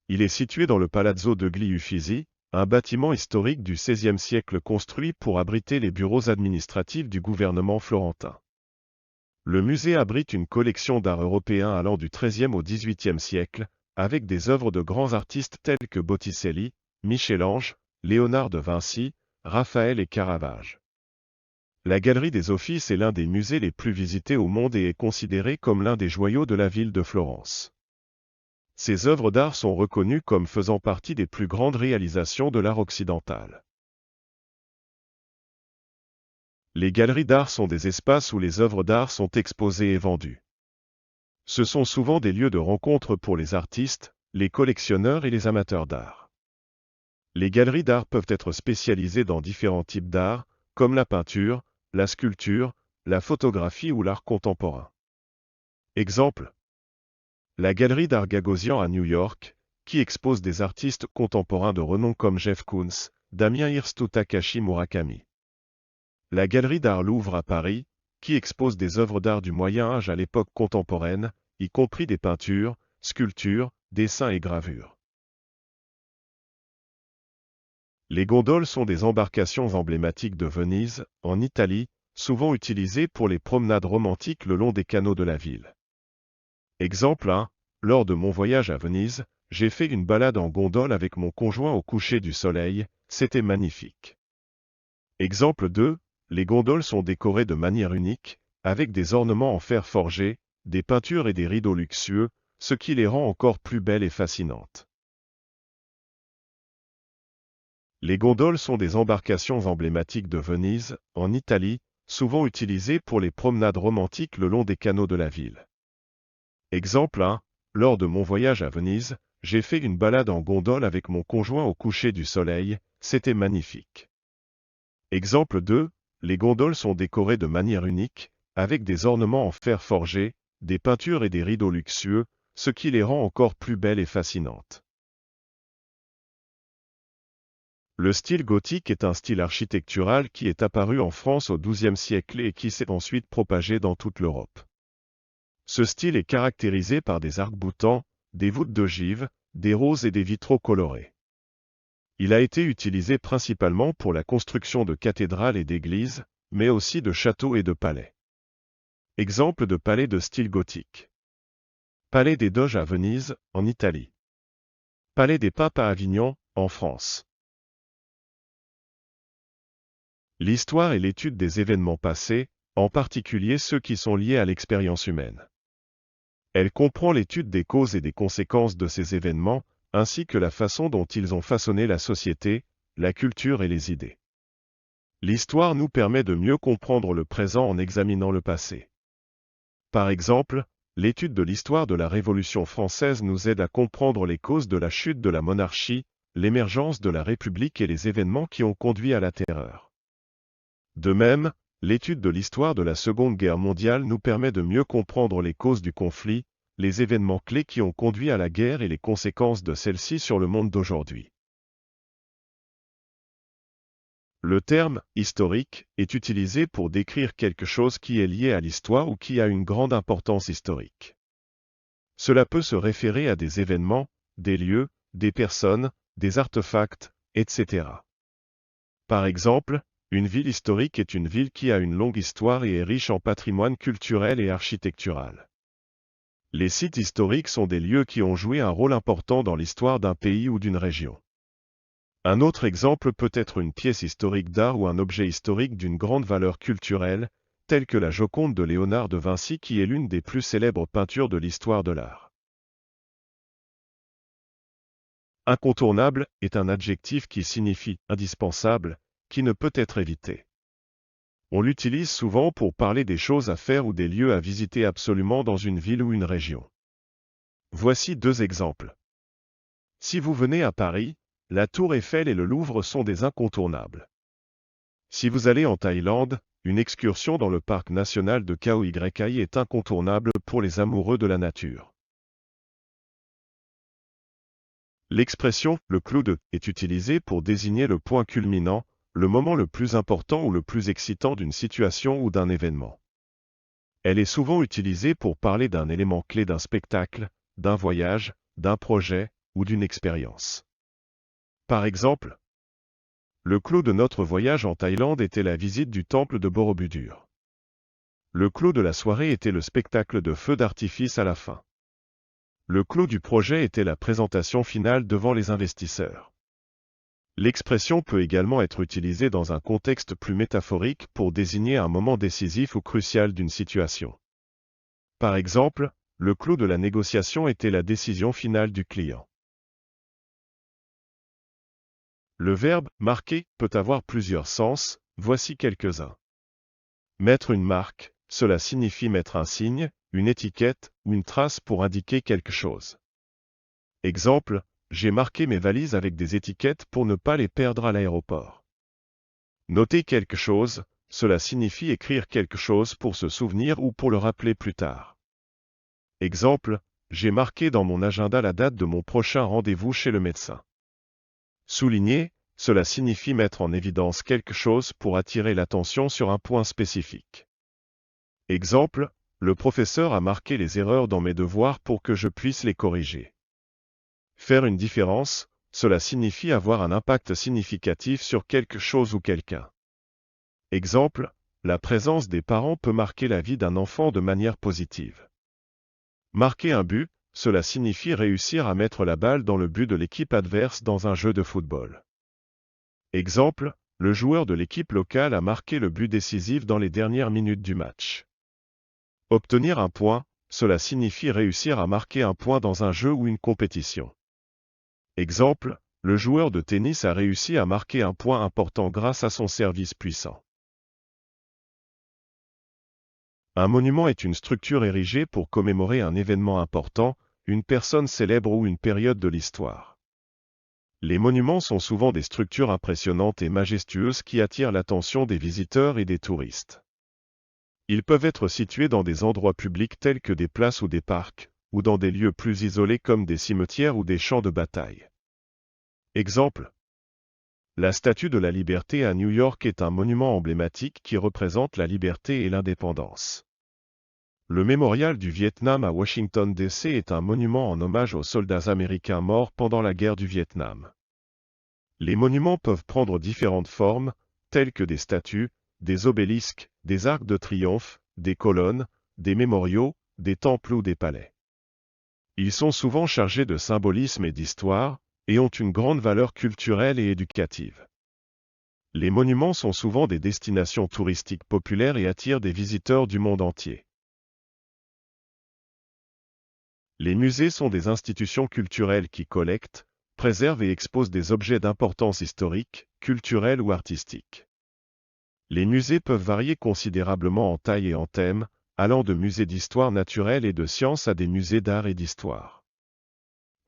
Il est situé dans le Palazzo degli Uffizi, un bâtiment historique du XVIe siècle construit pour abriter les bureaux administratifs du gouvernement florentin. Le musée abrite une collection d'art européen allant du XIIIe au XVIIIe siècle, avec des œuvres de grands artistes tels que Botticelli, Michel-Ange, Léonard de Vinci, Raphaël et Caravage. La Galerie des Offices est l'un des musées les plus visités au monde et est considéré comme l'un des joyaux de la ville de Florence. Ces œuvres d'art sont reconnues comme faisant partie des plus grandes réalisations de l'art occidental. Les galeries d'art sont des espaces où les œuvres d'art sont exposées et vendues. Ce sont souvent des lieux de rencontre pour les artistes, les collectionneurs et les amateurs d'art. Les galeries d'art peuvent être spécialisées dans différents types d'art, comme la peinture, la sculpture, la photographie ou l'art contemporain. Exemple: la Galerie d'art Gagosian à New York, qui expose des artistes contemporains de renom comme Jeff Koons, Damien Hirst ou Takashi Murakami. La Galerie d'art Louvre à Paris, qui expose des œuvres d'art du Moyen Âge à l'époque contemporaine, y compris des peintures, sculptures, dessins et gravures. Les gondoles sont des embarcations emblématiques de Venise, en Italie, souvent utilisées pour les promenades romantiques le long des canaux de la ville. Exemple 1. Lors de mon voyage à Venise, j'ai fait une balade en gondole avec mon conjoint au coucher du soleil, c'était magnifique. Exemple 2. Les gondoles sont décorées de manière unique, avec des ornements en fer forgé, des peintures et des rideaux luxueux, ce qui les rend encore plus belles et fascinantes. Les gondoles sont des embarcations emblématiques de Venise, en Italie, souvent utilisées pour les promenades romantiques le long des canaux de la ville. Exemple 1. Lors de mon voyage à Venise, j'ai fait une balade en gondole avec mon conjoint au coucher du soleil, c'était magnifique. Exemple 2. Les gondoles sont décorées de manière unique, avec des ornements en fer forgé, des peintures et des rideaux luxueux, ce qui les rend encore plus belles et fascinantes. Le style gothique est un style architectural qui est apparu en France au XIIe siècle et qui s'est ensuite propagé dans toute l'Europe. Ce style est caractérisé par des arcs-boutants, des voûtes d'ogives, des roses et des vitraux colorés. Il a été utilisé principalement pour la construction de cathédrales et d'églises, mais aussi de châteaux et de palais. Exemple de palais de style gothique. Palais des Doges à Venise, en Italie. Palais des Papes à Avignon, en France. L'histoire est l'étude des événements passés, en particulier ceux qui sont liés à l'expérience humaine. Elle comprend l'étude des causes et des conséquences de ces événements, ainsi que la façon dont ils ont façonné la société, la culture et les idées. L'histoire nous permet de mieux comprendre le présent en examinant le passé. Par exemple, l'étude de l'histoire de la Révolution française nous aide à comprendre les causes de la chute de la monarchie, l'émergence de la République et les événements qui ont conduit à la terreur. De même, l'étude de l'histoire de la Seconde Guerre mondiale nous permet de mieux comprendre les causes du conflit, les événements clés qui ont conduit à la guerre et les conséquences de celle-ci sur le monde d'aujourd'hui. Le terme « historique » est utilisé pour décrire quelque chose qui est lié à l'histoire ou qui a une grande importance historique. Cela peut se référer à des événements, des lieux, des personnes, des artefacts, etc. Par exemple, une ville historique est une ville qui a une longue histoire et est riche en patrimoine culturel et architectural. Les sites historiques sont des lieux qui ont joué un rôle important dans l'histoire d'un pays ou d'une région. Un autre exemple peut être une pièce historique d'art ou un objet historique d'une grande valeur culturelle, tel que la Joconde de Léonard de Vinci qui est l'une des plus célèbres peintures de l'histoire de l'art. Incontournable est un adjectif qui signifie indispensable, qui ne peut être évité. On l'utilise souvent pour parler des choses à faire ou des lieux à visiter absolument dans une ville ou une région. Voici deux exemples. Si vous venez à Paris, la Tour Eiffel et le Louvre sont des incontournables. Si vous allez en Thaïlande, une excursion dans le parc national de Khao Yai est incontournable pour les amoureux de la nature. L'expression « le clou de » est utilisée pour désigner le point culminant, le moment le plus important ou le plus excitant d'une situation ou d'un événement. Elle est souvent utilisée pour parler d'un élément clé d'un spectacle, d'un voyage, d'un projet ou d'une expérience. Par exemple, le clou de notre voyage en Thaïlande était la visite du temple de Borobudur. Le clou de la soirée était le spectacle de feux d'artifice à la fin. Le clou du projet était la présentation finale devant les investisseurs. L'expression peut également être utilisée dans un contexte plus métaphorique pour désigner un moment décisif ou crucial d'une situation. Par exemple, le clou de la négociation était la décision finale du client. Le verbe « marquer » peut avoir plusieurs sens, voici quelques-uns. Mettre une marque, cela signifie mettre un signe, une étiquette ou une trace pour indiquer quelque chose. Exemple, j'ai marqué mes valises avec des étiquettes pour ne pas les perdre à l'aéroport. Noter quelque chose, cela signifie écrire quelque chose pour se souvenir ou pour le rappeler plus tard. Exemple, j'ai marqué dans mon agenda la date de mon prochain rendez-vous chez le médecin. Souligner, cela signifie mettre en évidence quelque chose pour attirer l'attention sur un point spécifique. Exemple, le professeur a marqué les erreurs dans mes devoirs pour que je puisse les corriger. Faire une différence, cela signifie avoir un impact significatif sur quelque chose ou quelqu'un. Exemple, la présence des parents peut marquer la vie d'un enfant de manière positive. Marquer un but, cela signifie réussir à mettre la balle dans le but de l'équipe adverse dans un jeu de football. Exemple, le joueur de l'équipe locale a marqué le but décisif dans les dernières minutes du match. Obtenir un point, cela signifie réussir à marquer un point dans un jeu ou une compétition. Exemple, le joueur de tennis a réussi à marquer un point important grâce à son service puissant. Un monument est une structure érigée pour commémorer un événement important, une personne célèbre ou une période de l'histoire. Les monuments sont souvent des structures impressionnantes et majestueuses qui attirent l'attention des visiteurs et des touristes. Ils peuvent être situés dans des endroits publics tels que des places ou des parcs, ou dans des lieux plus isolés comme des cimetières ou des champs de bataille. Exemple. La Statue de la Liberté à New York est un monument emblématique qui représente la liberté et l'indépendance. Le mémorial du Vietnam à Washington, D.C. est un monument en hommage aux soldats américains morts pendant la guerre du Vietnam. Les monuments peuvent prendre différentes formes, telles que des statues, des obélisques, des arcs de triomphe, des colonnes, des mémoriaux, des temples ou des palais. Ils sont souvent chargés de symbolisme et d'histoire, et ont une grande valeur culturelle et éducative. Les monuments sont souvent des destinations touristiques populaires et attirent des visiteurs du monde entier. Les musées sont des institutions culturelles qui collectent, préservent et exposent des objets d'importance historique, culturelle ou artistique. Les musées peuvent varier considérablement en taille et en thème, allant de musées d'histoire naturelle et de sciences à des musées d'art et d'histoire.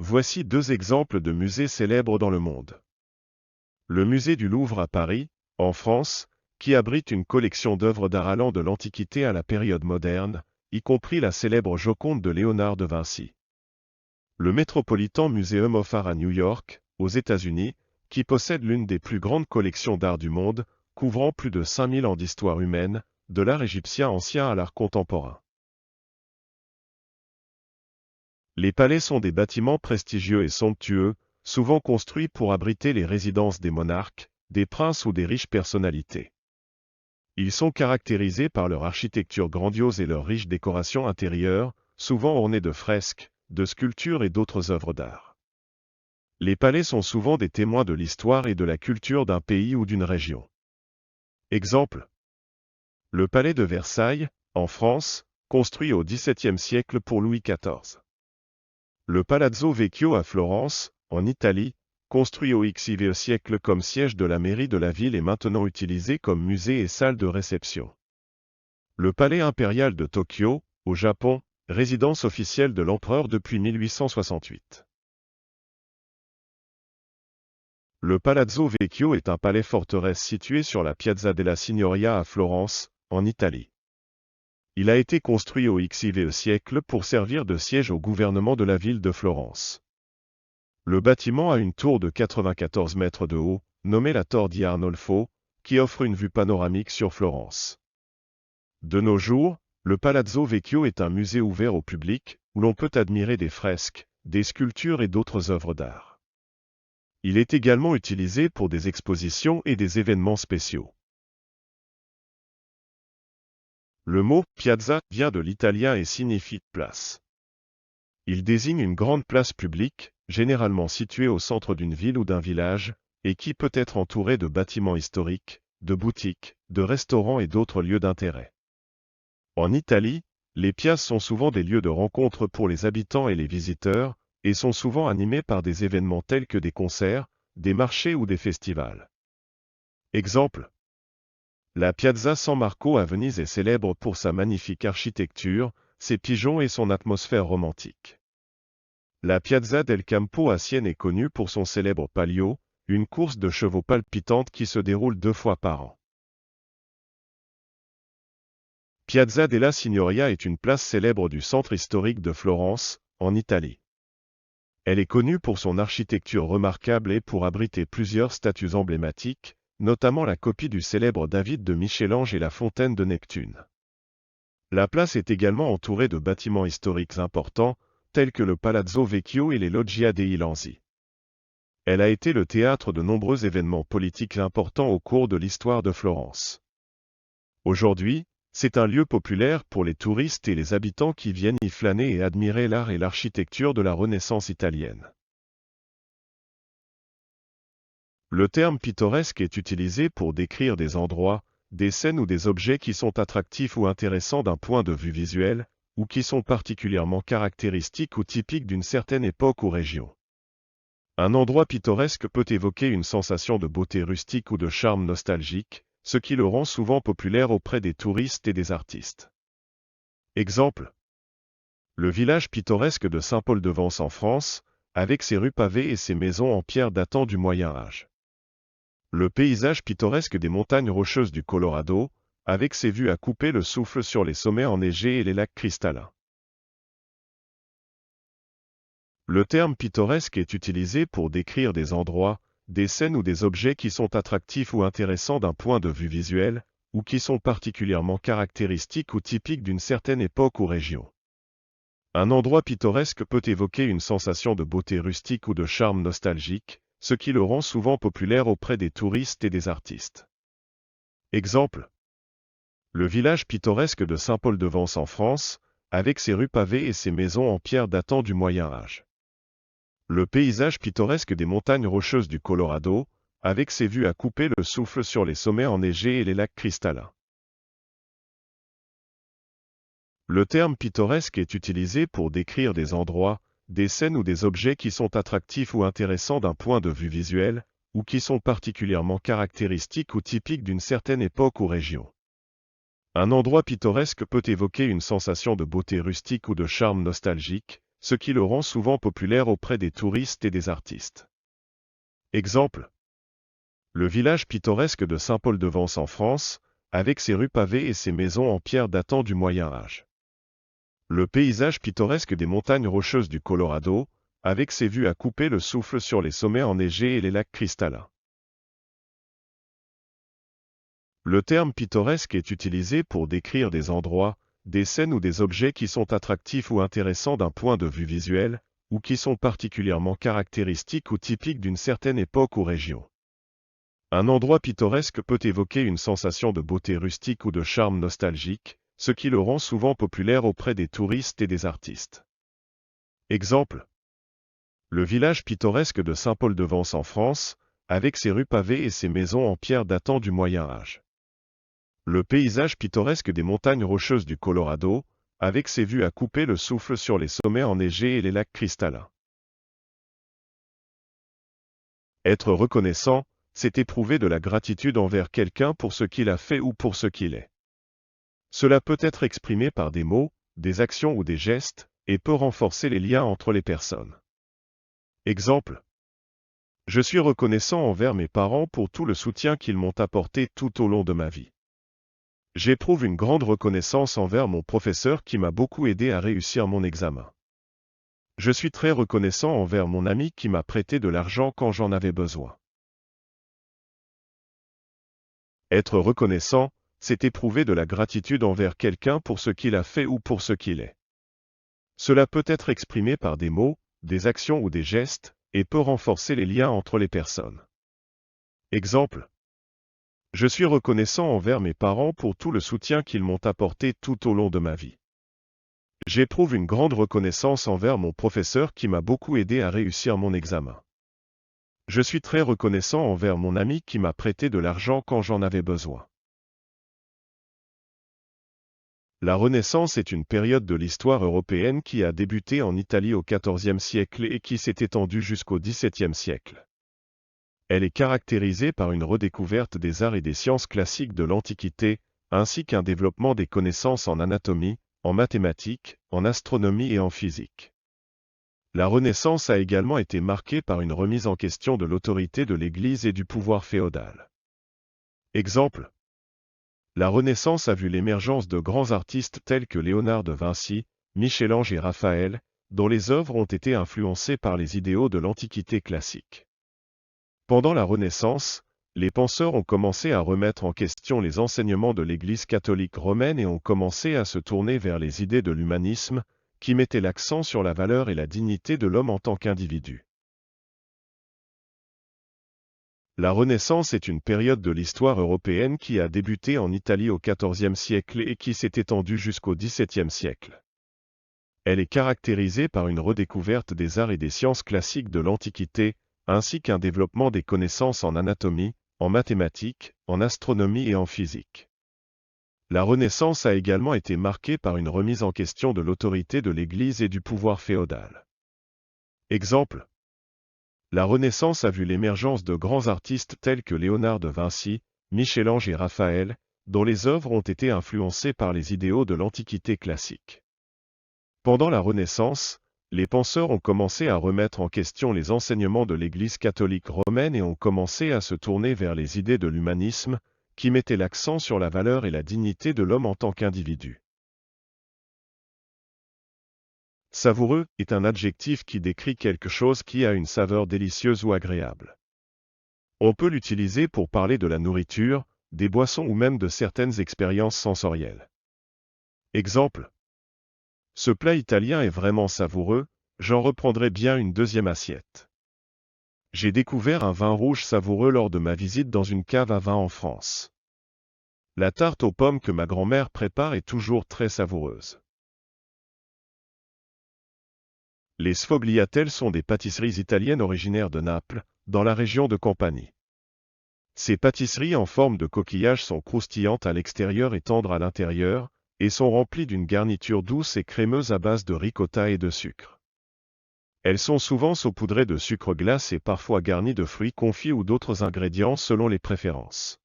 Voici 2 exemples de musées célèbres dans le monde. Le musée du Louvre à Paris, en France, qui abrite une collection d'œuvres d'art allant de l'Antiquité à la période moderne, y compris la célèbre Joconde de Léonard de Vinci. Le Metropolitan Museum of Art à New York, aux États-Unis, qui possède l'une des plus grandes collections d'art du monde, couvrant plus de 5000 ans d'histoire humaine, de l'art égyptien ancien à l'art contemporain. Les palais sont des bâtiments prestigieux et somptueux, souvent construits pour abriter les résidences des monarques, des princes ou des riches personnalités. Ils sont caractérisés par leur architecture grandiose et leur riche décoration intérieure, souvent ornée de fresques, de sculptures et d'autres œuvres d'art. Les palais sont souvent des témoins de l'histoire et de la culture d'un pays ou d'une région. Exemple. Le palais de Versailles, en France, construit au XVIIe siècle pour Louis XIV. Le Palazzo Vecchio à Florence, en Italie, construit au XIe siècle comme siège de la mairie de la ville et maintenant utilisé comme musée et salle de réception. Le palais impérial de Tokyo, au Japon, résidence officielle de l'empereur depuis 1868. Le Palazzo Vecchio est un palais-forteresse situé sur la Piazza della Signoria à Florence, en Italie. Il a été construit au XIe siècle pour servir de siège au gouvernement de la ville de Florence. Le bâtiment a une tour de 94 mètres de haut, nommée la Tor di Arnolfo, qui offre une vue panoramique sur Florence. De nos jours, le Palazzo Vecchio est un musée ouvert au public, où l'on peut admirer des fresques, des sculptures et d'autres œuvres d'art. Il est également utilisé pour des expositions et des événements spéciaux. Le mot « piazza » vient de l'italien et signifie « place ». Il désigne une grande place publique, généralement située au centre d'une ville ou d'un village, et qui peut être entourée de bâtiments historiques, de boutiques, de restaurants et d'autres lieux d'intérêt. En Italie, les piazze sont souvent des lieux de rencontre pour les habitants et les visiteurs, et sont souvent animés par des événements tels que des concerts, des marchés ou des festivals. Exemple. La Piazza San Marco à Venise est célèbre pour sa magnifique architecture, ses pigeons et son atmosphère romantique. La Piazza del Campo à Sienne est connue pour son célèbre Palio, une course de chevaux palpitante qui se déroule 2 fois par an. Piazza della Signoria est une place célèbre du centre historique de Florence, en Italie. Elle est connue pour son architecture remarquable et pour abriter plusieurs statues emblématiques, notamment la copie du célèbre David de Michel-Ange et la fontaine de Neptune. La place est également entourée de bâtiments historiques importants, tels que le Palazzo Vecchio et les Loggia dei Lanzi. Elle a été le théâtre de nombreux événements politiques importants au cours de l'histoire de Florence. Aujourd'hui, c'est un lieu populaire pour les touristes et les habitants qui viennent y flâner et admirer l'art et l'architecture de la Renaissance italienne. Le terme pittoresque est utilisé pour décrire des endroits, des scènes ou des objets qui sont attractifs ou intéressants d'un point de vue visuel, ou qui sont particulièrement caractéristiques ou typiques d'une certaine époque ou région. Un endroit pittoresque peut évoquer une sensation de beauté rustique ou de charme nostalgique, ce qui le rend souvent populaire auprès des touristes et des artistes. Exemple. Le village pittoresque de Saint-Paul-de-Vence en France, avec ses rues pavées et ses maisons en pierre datant du Moyen Âge. Le paysage pittoresque des montagnes rocheuses du Colorado, avec ses vues à couper le souffle sur les sommets enneigés et les lacs cristallins. Le terme pittoresque est utilisé pour décrire des endroits, des scènes ou des objets qui sont attractifs ou intéressants d'un point de vue visuel, ou qui sont particulièrement caractéristiques ou typiques d'une certaine époque ou région. Un endroit pittoresque peut évoquer une sensation de beauté rustique ou de charme nostalgique, ce qui le rend souvent populaire auprès des touristes et des artistes. Exemple. Le village pittoresque de Saint-Paul-de-Vence en France, avec ses rues pavées et ses maisons en pierre datant du Moyen Âge. Le paysage pittoresque des montagnes rocheuses du Colorado, avec ses vues à couper le souffle sur les sommets enneigés et les lacs cristallins. Le terme pittoresque est utilisé pour décrire des endroits, des scènes ou des objets qui sont attractifs ou intéressants d'un point de vue visuel, ou qui sont particulièrement caractéristiques ou typiques d'une certaine époque ou région. Un endroit pittoresque peut évoquer une sensation de beauté rustique ou de charme nostalgique, ce qui le rend souvent populaire auprès des touristes et des artistes. Exemple. Le village pittoresque de Saint-Paul-de-Vence en France, avec ses rues pavées et ses maisons en pierre datant du Moyen Âge. Le paysage pittoresque des montagnes rocheuses du Colorado, avec ses vues à couper le souffle sur les sommets enneigés et les lacs cristallins. Le terme pittoresque est utilisé pour décrire des endroits, des scènes ou des objets qui sont attractifs ou intéressants d'un point de vue visuel, ou qui sont particulièrement caractéristiques ou typiques d'une certaine époque ou région. Un endroit pittoresque peut évoquer une sensation de beauté rustique ou de charme nostalgique, ce qui le rend souvent populaire auprès des touristes et des artistes. Exemple. Le village pittoresque de Saint-Paul-de-Vence en France, avec ses rues pavées et ses maisons en pierre datant du Moyen Âge. Le paysage pittoresque des montagnes rocheuses du Colorado, avec ses vues à couper le souffle sur les sommets enneigés et les lacs cristallins. Être reconnaissant, c'est éprouver de la gratitude envers quelqu'un pour ce qu'il a fait ou pour ce qu'il est. Cela peut être exprimé par des mots, des actions ou des gestes, et peut renforcer les liens entre les personnes. Exemple. Je suis reconnaissant envers mes parents pour tout le soutien qu'ils m'ont apporté tout au long de ma vie. J'éprouve une grande reconnaissance envers mon professeur qui m'a beaucoup aidé à réussir mon examen. Je suis très reconnaissant envers mon ami qui m'a prêté de l'argent quand j'en avais besoin. Être reconnaissant, c'est éprouver de la gratitude envers quelqu'un pour ce qu'il a fait ou pour ce qu'il est. Cela peut être exprimé par des mots, des actions ou des gestes, et peut renforcer les liens entre les personnes. Exemple. Je suis reconnaissant envers mes parents pour tout le soutien qu'ils m'ont apporté tout au long de ma vie. J'éprouve une grande reconnaissance envers mon professeur qui m'a beaucoup aidé à réussir mon examen. Je suis très reconnaissant envers mon ami qui m'a prêté de l'argent quand j'en avais besoin. La Renaissance est une période de l'histoire européenne qui a débuté en Italie au XIVe siècle et qui s'est étendue jusqu'au XVIIe siècle. Elle est caractérisée par une redécouverte des arts et des sciences classiques de l'Antiquité, ainsi qu'un développement des connaissances en anatomie, en mathématiques, en astronomie et en physique. La Renaissance a également été marquée par une remise en question de l'autorité de l'Église et du pouvoir féodal. Exemple. La Renaissance a vu l'émergence de grands artistes tels que Léonard de Vinci, Michel-Ange et Raphaël, dont les œuvres ont été influencées par les idéaux de l'Antiquité classique. Pendant la Renaissance, les penseurs ont commencé à remettre en question les enseignements de l'Église catholique romaine et ont commencé à se tourner vers les idées de l'humanisme, qui mettaient l'accent sur la valeur et la dignité de l'homme en tant qu'individu. La Renaissance est une période de l'histoire européenne qui a débuté en Italie au XIVe siècle et qui s'est étendue jusqu'au XVIIe siècle. Elle est caractérisée par une redécouverte des arts et des sciences classiques de l'Antiquité, ainsi qu'un développement des connaissances en anatomie, en mathématiques, en astronomie et en physique. La Renaissance a également été marquée par une remise en question de l'autorité de l'Église et du pouvoir féodal. Exemple. La Renaissance a vu l'émergence de grands artistes tels que Léonard de Vinci, Michel-Ange et Raphaël, dont les œuvres ont été influencées par les idéaux de l'Antiquité classique. Pendant la Renaissance, les penseurs ont commencé à remettre en question les enseignements de l'Église catholique romaine et ont commencé à se tourner vers les idées de l'humanisme, qui mettaient l'accent sur la valeur et la dignité de l'homme en tant qu'individu. Savoureux est un adjectif qui décrit quelque chose qui a une saveur délicieuse ou agréable. On peut l'utiliser pour parler de la nourriture, des boissons ou même de certaines expériences sensorielles. Exemple. Ce plat italien est vraiment savoureux, j'en reprendrai bien une deuxième assiette. J'ai découvert un vin rouge savoureux lors de ma visite dans une cave à vin en France. La tarte aux pommes que ma grand-mère prépare est toujours très savoureuse. Les sfogliatelles sont des pâtisseries italiennes originaires de Naples, dans la région de Campanie. Ces pâtisseries en forme de coquillage sont croustillantes à l'extérieur et tendres à l'intérieur, et sont remplies d'une garniture douce et crémeuse à base de ricotta et de sucre. Elles sont souvent saupoudrées de sucre glace et parfois garnies de fruits confits ou d'autres ingrédients selon les préférences.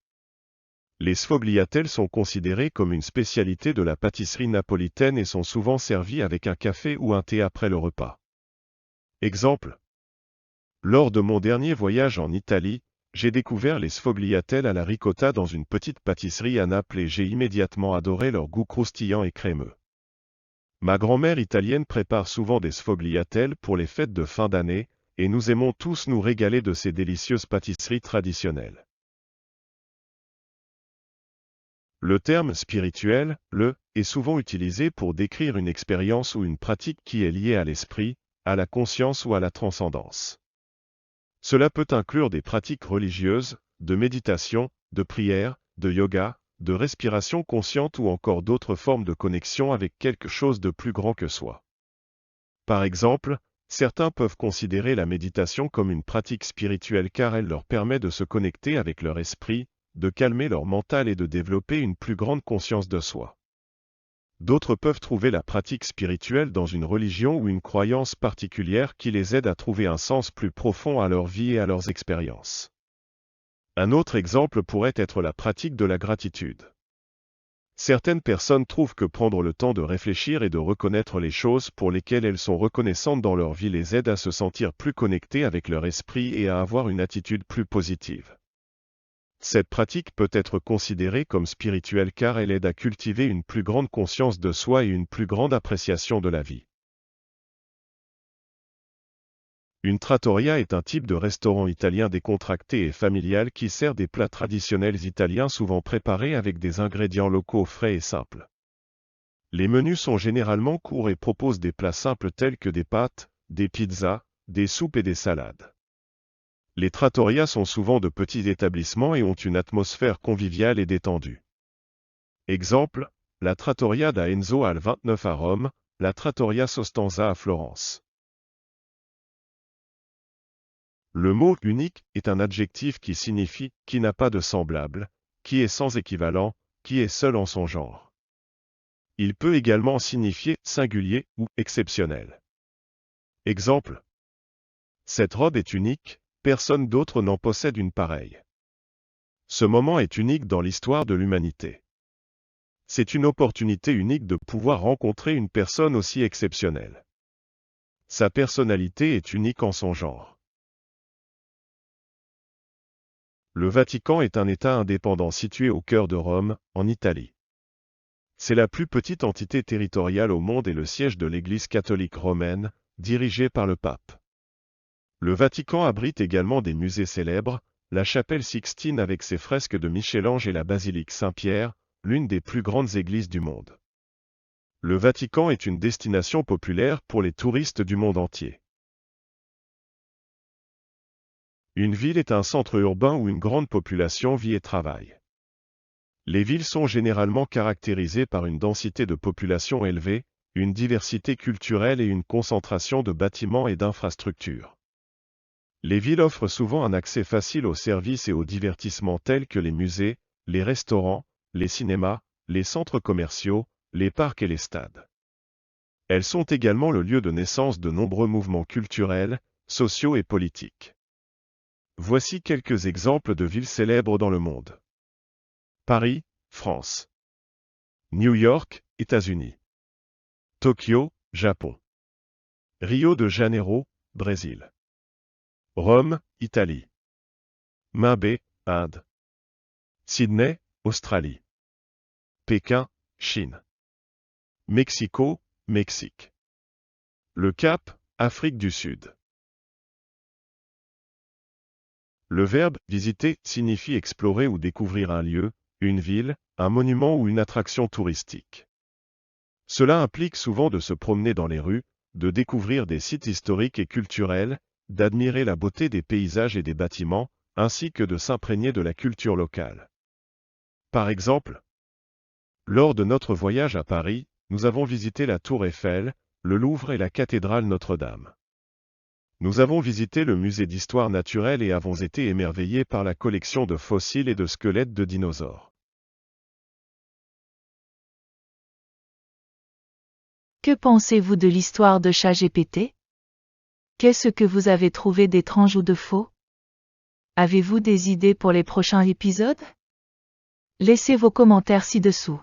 Les sfogliatelles sont considérées comme une spécialité de la pâtisserie napolitaine et sont souvent servies avec un café ou un thé après le repas. Exemple. Lors de mon dernier voyage en Italie, j'ai découvert les sfogliatelles à la ricotta dans une petite pâtisserie à Naples et j'ai immédiatement adoré leur goût croustillant et crémeux. Ma grand-mère italienne prépare souvent des sfogliatelles pour les fêtes de fin d'année, et nous aimons tous nous régaler de ces délicieuses pâtisseries traditionnelles. Le terme spirituel, est souvent utilisé pour décrire une expérience ou une pratique qui est liée à l'esprit, à la conscience ou à la transcendance. Cela peut inclure des pratiques religieuses, de méditation, de prière, de yoga, de respiration consciente ou encore d'autres formes de connexion avec quelque chose de plus grand que soi. Par exemple, certains peuvent considérer la méditation comme une pratique spirituelle car elle leur permet de se connecter avec leur esprit, de calmer leur mental et de développer une plus grande conscience de soi. D'autres peuvent trouver la pratique spirituelle dans une religion ou une croyance particulière qui les aide à trouver un sens plus profond à leur vie et à leurs expériences. Un autre exemple pourrait être la pratique de la gratitude. Certaines personnes trouvent que prendre le temps de réfléchir et de reconnaître les choses pour lesquelles elles sont reconnaissantes dans leur vie les aide à se sentir plus connectées avec leur esprit et à avoir une attitude plus positive. Cette pratique peut être considérée comme spirituelle car elle aide à cultiver une plus grande conscience de soi et une plus grande appréciation de la vie. Une trattoria est un type de restaurant italien décontracté et familial qui sert des plats traditionnels italiens souvent préparés avec des ingrédients locaux frais et simples. Les menus sont généralement courts et proposent des plats simples tels que des pâtes, des pizzas, des soupes et des salades. Les trattorias sont souvent de petits établissements et ont une atmosphère conviviale et détendue. Exemple, la trattoria da Enzo al 29 à Rome, la trattoria Sostanza à Florence. Le mot « unique » est un adjectif qui signifie « qui n'a pas de semblable », qui est sans équivalent, qui est seul en son genre. Il peut également signifier « singulier » ou « exceptionnel ». Exemple. Cette robe est unique, personne d'autre n'en possède une pareille. Ce moment est unique dans l'histoire de l'humanité. C'est une opportunité unique de pouvoir rencontrer une personne aussi exceptionnelle. Sa personnalité est unique en son genre. Le Vatican est un État indépendant situé au cœur de Rome, en Italie. C'est la plus petite entité territoriale au monde et le siège de l'Église catholique romaine, dirigée par le pape. Le Vatican abrite également des musées célèbres, la chapelle Sixtine avec ses fresques de Michel-Ange et la basilique Saint-Pierre, l'une des plus grandes églises du monde. Le Vatican est une destination populaire pour les touristes du monde entier. Une ville est un centre urbain où une grande population vit et travaille. Les villes sont généralement caractérisées par une densité de population élevée, une diversité culturelle et une concentration de bâtiments et d'infrastructures. Les villes offrent souvent un accès facile aux services et aux divertissements tels que les musées, les restaurants, les cinémas, les centres commerciaux, les parcs et les stades. Elles sont également le lieu de naissance de nombreux mouvements culturels, sociaux et politiques. Voici quelques exemples de villes célèbres dans le monde. Paris, France. New York, États-Unis. Tokyo, Japon. Rio de Janeiro, Brésil. Rome, Italie. Mumbai, Inde. Sydney, Australie. Pékin, Chine. Mexico, Mexique. Le Cap, Afrique du Sud. Le verbe « visiter » signifie explorer ou découvrir un lieu, une ville, un monument ou une attraction touristique. Cela implique souvent de se promener dans les rues, de découvrir des sites historiques et culturels, d'admirer la beauté des paysages et des bâtiments, ainsi que de s'imprégner de la culture locale. Par exemple, lors de notre voyage à Paris, nous avons visité la Tour Eiffel, le Louvre et la cathédrale Notre-Dame. Nous avons visité le musée d'histoire naturelle et avons été émerveillés par la collection de fossiles et de squelettes de dinosaures. Que pensez-vous de l'histoire de ChatGPT? Qu'est-ce que vous avez trouvé d'étrange ou de faux? Avez-vous des idées pour les prochains épisodes? Laissez vos commentaires ci-dessous.